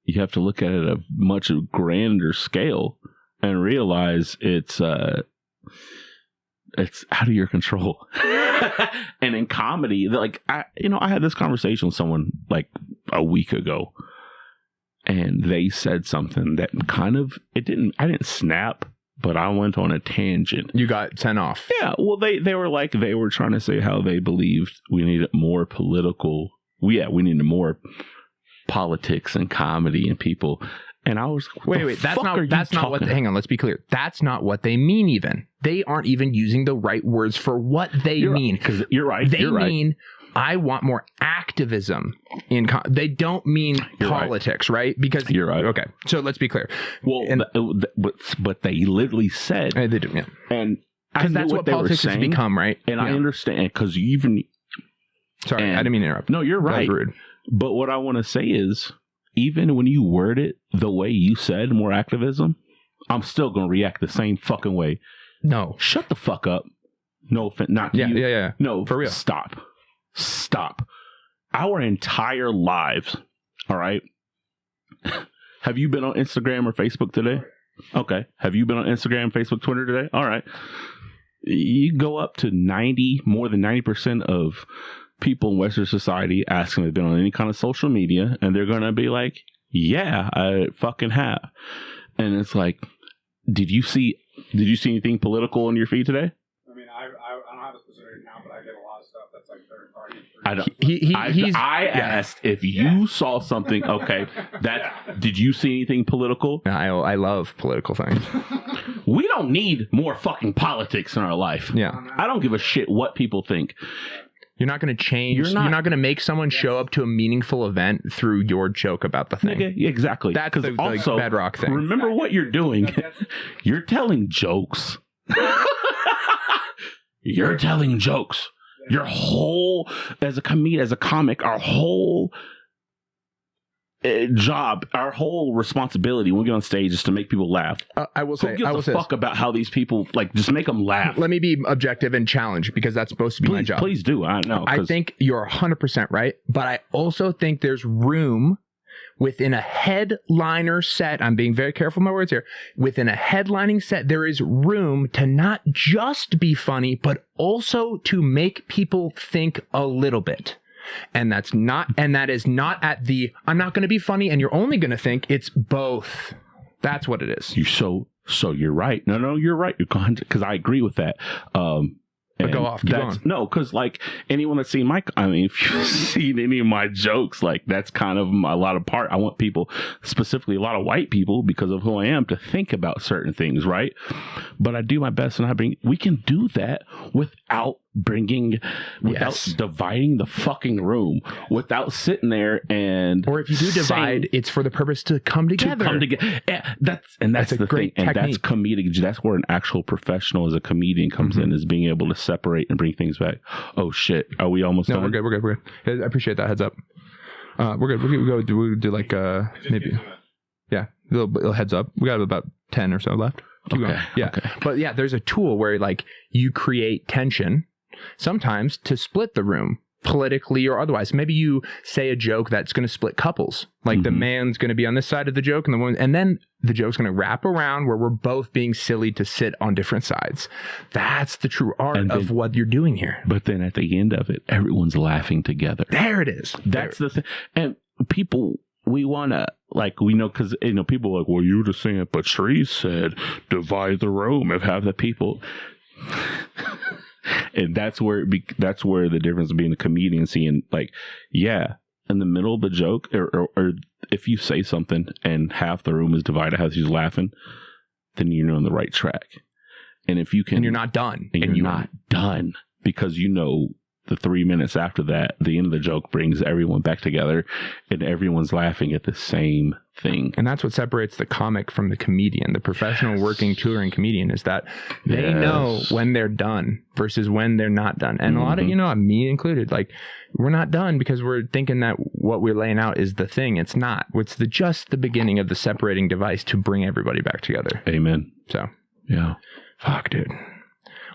you have to look at it at a much grander scale and realize it's out of your control. And in comedy, like, I had this conversation with someone like a week ago, and they said something that I didn't snap, but I went on a tangent. You got sent off. Yeah. Well, they were trying to say how they believed we needed more political. We needed more politics and comedy and people. And I was like, wait, that's not what hang on, let's be clear. That's not what they mean. Even they aren't even using the right words for what they mean. Because you're right. They mean, I want more activism they don't mean politics, right? Because you're right. Okay, so let's be clear. Well, but they literally said they do, yeah, and because that's what politics has become, right? And I understand, because even. Sorry, I didn't mean to interrupt. No, you're right. That was rude. But what I want to say is, even when you word it the way you said, more activism, I'm still going to react the same fucking way. No. Shut the fuck up. No offense. Not you. Yeah. No, for real. Stop. Our entire lives. All right. Have you been on Instagram or Facebook today? Okay. Have you been on Instagram, Facebook, Twitter today? All right. You go up to more than 90% of people in Western society asking if they've been on any kind of social media, and they're going to be like, yeah, I fucking have. And it's like, did you see anything political in your feed today? I mean, I don't have a specific account, but I get a lot of stuff that's like third party. I asked if you saw something. Okay, did you see anything political? I love political things. We don't need more fucking politics in our life. Yeah, I don't give a shit what people think. You're not going to change. You're not going to make someone show up to a meaningful event through your joke about the thing. Nigga, exactly. That's the bedrock thing. Remember what you're doing. You're telling jokes. You're telling jokes. Your whole, as a comic, our whole job, our whole responsibility when we get on stage is to make people laugh. I will say, who gives a fuck about how these people, like, just make them laugh. Let me be objective and challenge, because that's supposed to be my job. Please do. I know. I think you're 100% right, but I also think there's room within a headliner set. I'm being very careful with my words here. Within a headlining set, there is room to not just be funny, but also to make people think a little bit. And that is not at the, I'm not going to be funny and you're only going to think. It's both. That's what it is. So you're right. No, you're right. You're going to, because I agree with that. Go off. Keep going. No, because like anyone that's seen if you've seen any of my jokes, like that's kind of a lot of part. I want people, specifically a lot of white people, because of who I am, to think about certain things, right? But I do my best, and we can do that without bringing, without dividing the fucking room, without sitting there and, or if you do divide, it's for the purpose to come together. That's the great thing. technique. And that's comedic. That's where an actual professional as a comedian comes in, is being able to separate and bring things back. Oh shit. Are we almost done? We're good. I appreciate that heads up. We're good. We'll do like maybe. Yeah. A little heads up. We got about 10 or so left. Keep going. Yeah. Okay. But yeah, there's a tool where like you create tension sometimes to split the room politically or otherwise. Maybe you say a joke that's going to split couples. Like the man's going to be on this side of the joke and the woman, and then the joke's going to wrap around where we're both being silly to sit on different sides. That's the true art of what you're doing here. But then at the end of it, everyone's laughing together. There it is. That's the thing. And people, we want to, like, we know, because, you know, people are like, well, you were just saying it, but Sheree said divide the room and have the people. And that's where the difference of being a comedian, seeing, like, yeah, in the middle of the joke, or if you say something and half the room is divided, half is laughing, then you're on the right track. And if you can, and you're not done, and you're not done, because you know the 3 minutes after that, the end of the joke brings everyone back together, and everyone's laughing at the same thing. And that's what separates the comic from the comedian. The professional working touring comedian is that they know when they're done versus when they're not done. And a lot of, you know, me included, like, we're not done because we're thinking that what we're laying out is the thing. It's not. It's just the beginning of the separating device to bring everybody back together. Amen. So, yeah. Fuck, dude.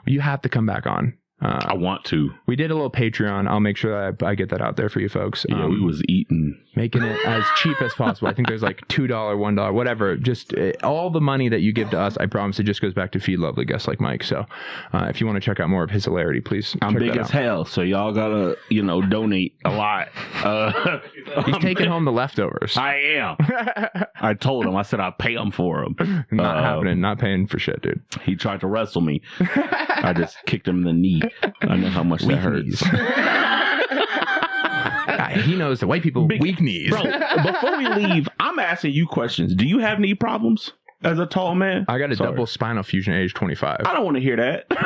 You have to come back on. I want to. We did a little Patreon. I'll make sure that I get that out there for you folks. Yeah, we was eating. Making it as cheap as possible. I think there's like $2, $1, whatever. Just all the money that you give to us, I promise it just goes back to feed lovely guests like Mike. So if you want to check out more of his hilarity, please I'm check big that as out. hell, so y'all gotta, you know, donate a lot. He's taking home the leftovers. I am. I told him. I said I'd pay him for them. Not happening. Not paying for shit, dude. He tried to wrestle me. I just kicked him in the knee. I know how much that hurts. He knows the white people weak knees. Bro, before we leave, I'm asking you questions. Do you have knee problems as a tall man? I got a double spinal fusion at age 25. I don't want to hear that. Nigga,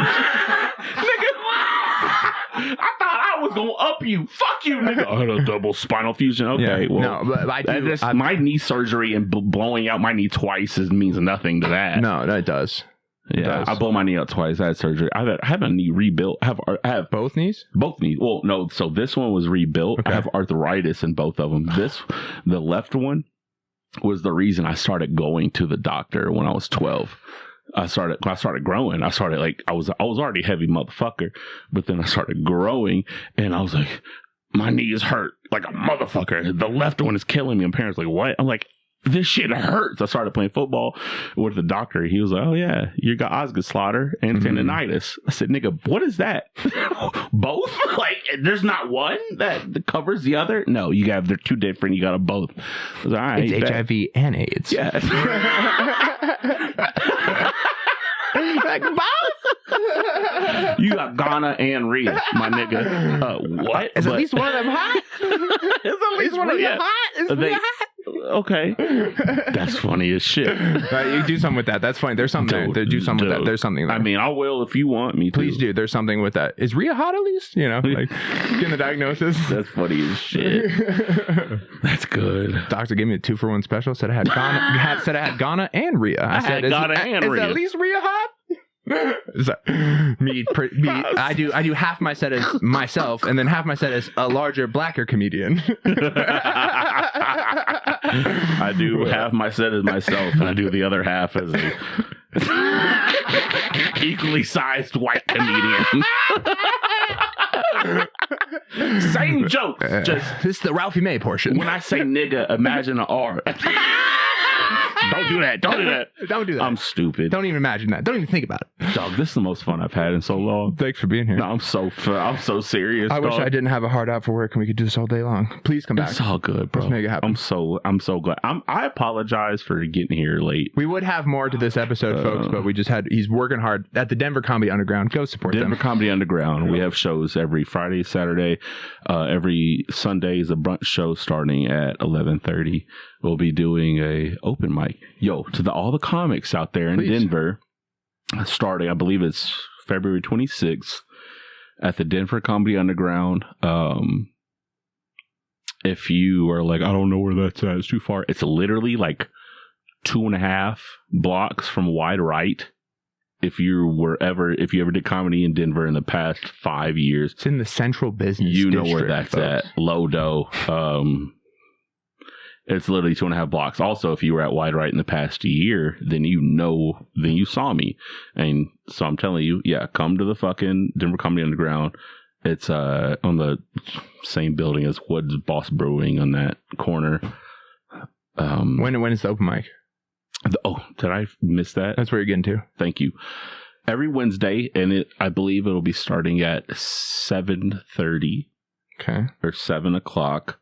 I thought I was going to up you. Fuck you, nigga. I had a double spinal fusion. Okay, well. No, but I do. My knee surgery and blowing out my knee twice means nothing to that. No, it does. Yeah, I blew my knee out twice. I had surgery. I have a knee rebuilt. I have both knees? Both knees. Well, no. So this one was rebuilt. Okay. I have arthritis in both of them. The left one was the reason I started going to the doctor when I was 12. I started growing. I was already a heavy motherfucker, but then I started growing, and I was like, my knees hurt like a motherfucker. The left one is killing me. And parents like, what? I'm like, this shit hurts. I started playing football with the doctor. He was like, oh yeah, you got Osgood-Schlatter and tendonitis. I said, nigga, what is that? Both? Like, there's not one that covers the other? No, they're two different. You got them both. I was like, all right, it's HIV and AIDS. Yeah. Like both? You got Ghana and Rhea, my nigga. What? Is at least one of them hot? Is at least one of them hot? Is Rhea hot? Okay. That's funny as shit. You do something with that. That's fine. There's something there. Do something with that. There's something there. I mean, I will if you want me to. Please do. There's something with that. Is Rhea hot at least? You know, like getting the diagnosis. That's funny as shit. That's good. Doctor gave me a 2-for-1 special. Said I had Ghana and Rhea. I said Ghana and Rhea. Is at least Rhea hot? I do half my set as myself and then half my set as a larger, blacker comedian. I do half my set as myself and I do the other half as a equally sized white comedian. Same jokes. Just this is the Ralphie May portion. When I say nigga, imagine an R. Don't do that. Don't do that. Don't do that. I'm stupid. Don't even imagine that. Don't even think about it. Dog, this is the most fun I've had in so long. Thanks for being here. No, I'm so serious. I wish I didn't have a hard out for work and we could do this all day long. Please come back. It's all good, bro. Let's make it happen. I'm so glad. I apologize for getting here late. We would have more to this episode, folks, but we just he's working hard at the Denver Comedy Underground. Go support them. Denver Comedy Underground. We have shows every Friday, Saturday. Every Sunday is a brunch show starting at 11:30. We'll be doing a open mic. Yo, to all the comics out there in Denver, starting, I believe it's February 26th at the Denver Comedy Underground. If you are like, I don't know where that's at, it's too far. It's literally like 2.5 blocks from Wide Right. If you ever did comedy in Denver in the past 5 years, it's in the central business. You know district, where that's folks. at. Lodo. It's literally 2.5 blocks. Also, if you were at Wide Right in the past year, then you saw me. And so I'm telling you, yeah, come to the fucking Denver Comedy Underground. It's on the same building as Woods Boss Brewing on that corner. When is the open mic? Did I miss that? That's where you're getting to. Thank you. Every Wednesday, and I believe it'll be starting at 7:30. Okay. Or 7 o'clock.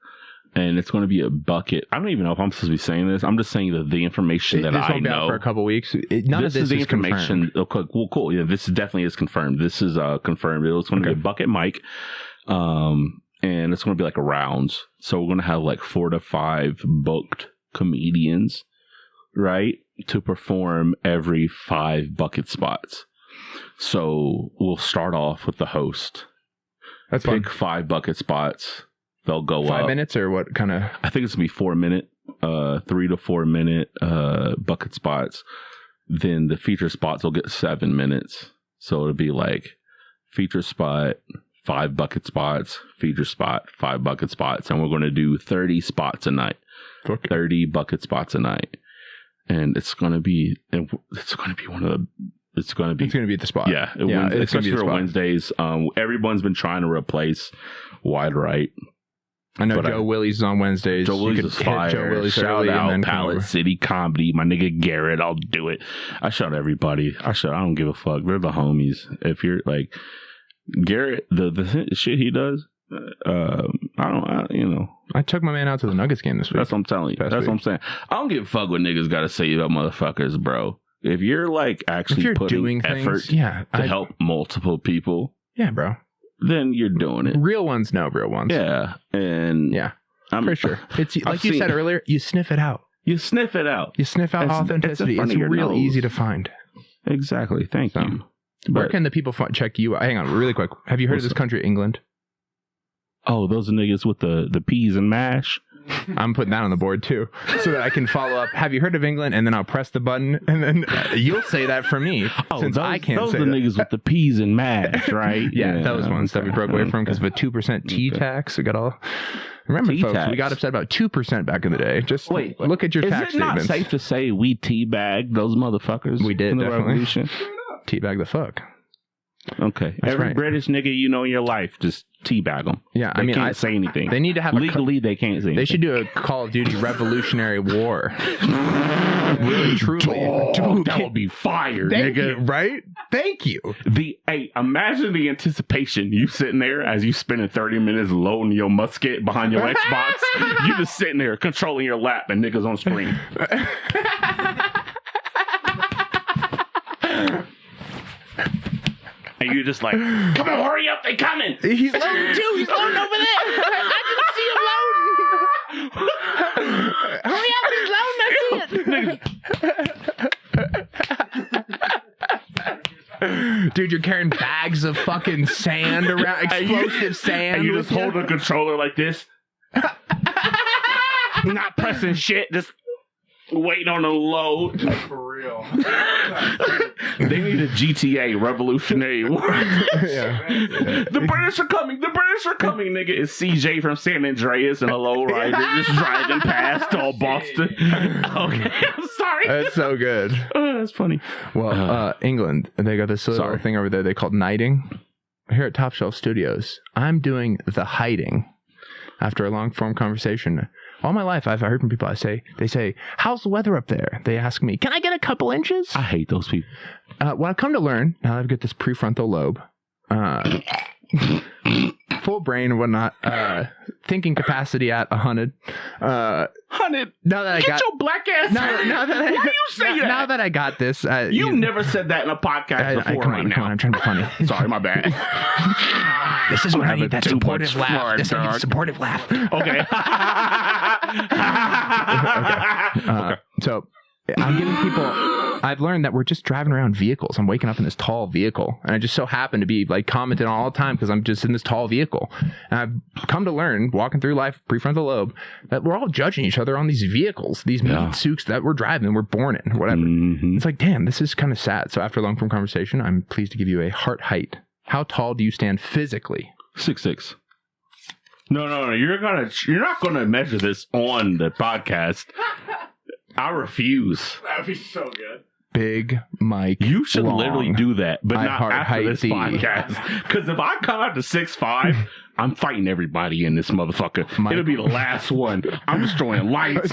And it's going to be a bucket. I don't even know if I'm supposed to be saying this. I'm just saying that the information that I know for a couple weeks. None of this is information. Okay, well, cool. Yeah, this definitely is confirmed. This is confirmed. It's going to be a bucket mic, and it's going to be like a rounds. So we're going to have like 4 to 5 booked comedians, right, to perform every 5 bucket spots. So we'll start off with the host. That's pick fun. 5 bucket spots. They'll go 5 up. minutes or what kind of? I think it's going to be 4 minute, 3 to 4 minute bucket spots. Then the feature spots will get 7 minutes. So it'll be like feature spot, 5 bucket spots, feature spot, 5 bucket spots. And we're going to do 30 spots a night. Okay. 30 bucket spots a night. And it's going to be one of the, it's going to be the spot. Yeah. It's going to be the spot. Wednesdays. Everyone's been trying to replace Wide Right. I know Joe Willie's is on Wednesdays. Joe Willie's is fire. Joe Willie's shout early out and then Pallet City Comedy. My nigga Garrett, I'll do it. I shout everybody. I don't give a fuck. They're the homies. If you're like Garrett, the shit he does, I took my man out to the Nuggets game this week. That's what I'm telling you. That's what I'm saying. I don't give a fuck what niggas got to say about motherfuckers, bro. If you're like actually putting doing effort to help multiple people, yeah, bro, then you're doing it. Real ones know real ones. Yeah. And for sure. It's like you said earlier, you sniff it out. You sniff it out. You sniff out authenticity. It's real easy to find. Exactly. Thank you. Where can the people check you? Hang on, really quick. Have you heard of this country, England? Oh, those are niggas with the peas and mash. I'm putting that on the board too, so that I can follow up. Have you heard of England? And then I'll press the button, and then you'll say that for me, since I can't say that. Those are niggas with the peas and mash, right? Yeah, those ones that we broke away from because of a 2% T tax. We got all. Remember, folks, we got upset about 2% back in the day. Just look at your tax statements. Is it not safe to say we teabagged those motherfuckers? We did, in the definitely. Revolution? Teabag the fuck. Okay. That's Every right. British nigga you know in your life, just teabag them. Yeah, they can't say anything. They need to have legally. They can't say anything. They should do a Call of Duty Revolutionary War. Really, truly, dude, that would be fire, nigga. Right? Thank you. Imagine the anticipation. You sitting there as you spending 30 minutes loading your musket behind your Xbox. You just sitting there controlling your lap and niggas on screen. And you're just like, come on, hurry up, they coming. He's loading too. He's loading over there. I can see him loading. Hurry up, he's loading. I see it. Dude, you're carrying bags of fucking sand around, explosive sand. And you just hold the controller like this. Not pressing shit, just waiting on a load. For real. They need a GTA Revolutionary War. The British are coming. The British are coming, nigga. It's CJ from San Andreas and a lowrider just driving past all Boston. Okay, I'm sorry. That's so good. That's funny. Well, England, they got this little thing over there they call knighting. Here at Top Shelf Studios, I'm doing the hiding. After a long form conversation, all my life I've heard from people. They say, "How's the weather up there?" They ask me, "Can I get a couple inches?" I hate those people. What I've come to learn now that I've got this prefrontal lobe, full brain and whatnot, thinking capacity at 100. 100. Now that I got your black ass. Now that why you say that? Now that I got this, you never said that in a podcast before. Come on, I'm trying to be funny. Sorry, my bad. This is when I need that supportive laugh. This I need a supportive laugh. Okay. Okay. So I'm giving people. I've learned that we're just driving around vehicles. I'm waking up in this tall vehicle, and I just so happen to be like commenting all the time because I'm just in this tall vehicle. And I've come to learn, walking through life, prefrontal lobe, that we're all judging each other on these vehicles, these meat suits that we're driving, we're born in, whatever. It's like, damn, this is kind of sad. So after a long form conversation, I'm pleased to give you a heart height. How tall do you stand physically? 6'6". No. You're not gonna measure this on the podcast. I refuse. That'd be so good. Big Mike. You should Long. literally do that, but I not heart after height this thee. podcast. Because if I come out to 6'5", I'm fighting everybody in this motherfucker. Mike. It'll be the last one. I'm destroying lights.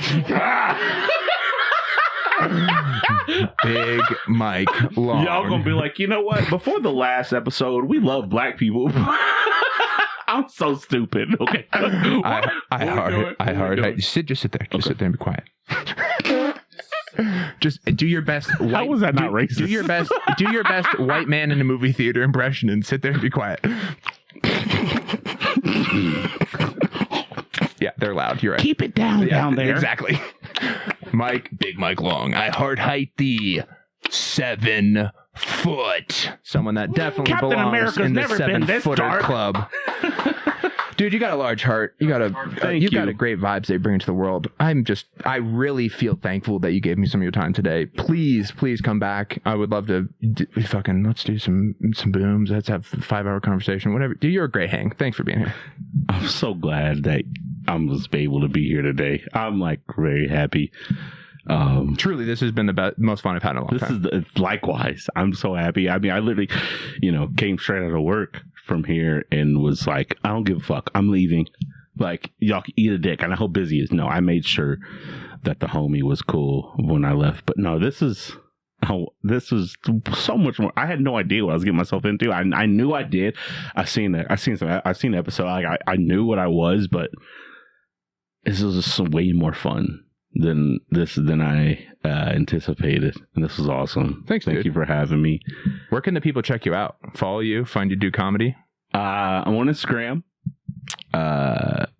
Big Mike Long. Y'all gonna be like, you know what? Before the last episode, we love black people. I'm so stupid. Okay. I heart height. Just sit there. Just sit there and be quiet. Just do your best. How was that not racist? Do your best. Do your best white man in a movie theater impression and sit there and be quiet. Yeah, they're loud. You're right. Keep it down there. Exactly. Big Mike Long. I heart height thee 7 foot. Someone that definitely Captain belongs America's in the never been this 7-footer dark. club. Dude, you got a large heart. You got a great vibes that you bring into the world. I really feel thankful that you gave me some of your time today. Please come back. I would love to let's do some booms. Let's have a 5-hour conversation. Whatever. Dude, you're a great hang. Thanks for being here. I'm so glad that I was able to be here today. I'm like very happy. Truly, this has been the most fun I've had in a long time. Likewise. I'm so happy. I mean, I literally, came straight out of work from here and was like, I don't give a fuck. I'm leaving. Like, y'all can eat a dick. I know how busy it is. No, I made sure that the homie was cool when I left. But no, this is so much more. I had no idea what I was getting myself into. I knew I did. I've seen the episode. Like I knew what I was, but this was just way more fun than I anticipated, and this was awesome. Thank you for having me. Where can the people check you out? Follow you? Find you do comedy? I'm on Instagram.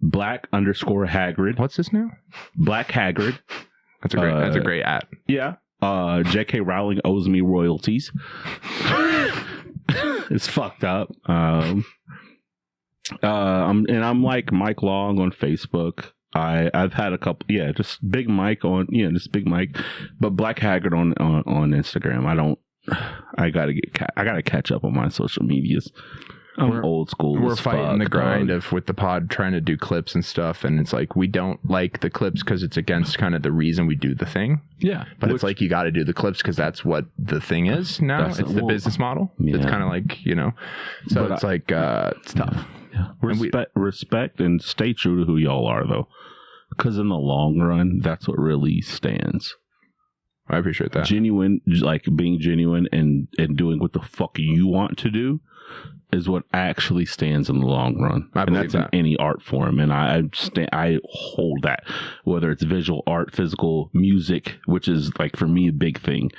Black_Hagrid. What's this now? Black Hagrid. That's a great at. Yeah. J.K. Rowling owes me royalties. It's fucked up. I'm like Mike Long on Facebook. I've had a couple, just Big Mike just Big Mike, but Black Haggard on Instagram. I gotta catch up on my social medias. I'm old school. We're fighting the grind with the pod, trying to do clips and stuff, and it's like we don't like the clips because it's against kind of the reason we do the thing. Yeah, but it's like you got to do the clips because that's what the thing is now. It's the business model. Yeah. It's kind of like so it's like it's tough. Yeah. Respect and stay true to who y'all are though, because in the long run, that's what really stands. I appreciate that. Genuine, like being genuine and doing what the fuck you want to do is what actually stands in the long run. And that's in any art form. And I hold that, whether it's visual art, physical, music, which is like for me a big thing.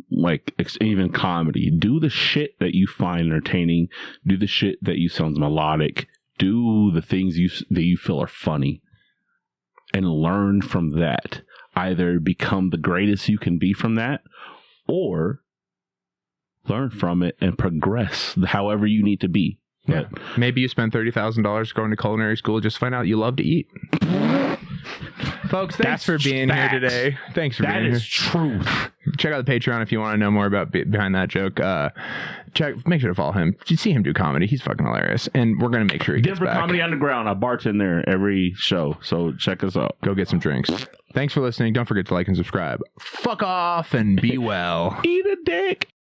Like even comedy. Do the shit that you find entertaining. Do the shit that you sounds melodic. Do the things that you feel are funny, and learn from that. Either become the greatest you can be from that, or learn from it and progress however you need to be. Yeah. Maybe you spend $30,000 going to culinary school just to find out you love to eat. Folks, thanks for being here today. Thanks for being here. That is truth. Check out the Patreon if you want to know more about Behind That Joke. Make sure to follow him. You see him do comedy. He's fucking hilarious. And we're going to make sure he gets back. Comedy Underground. I bartend there every show. So check us out. Go get some drinks. Thanks for listening. Don't forget to like and subscribe. Fuck off and be well. Eat a dick.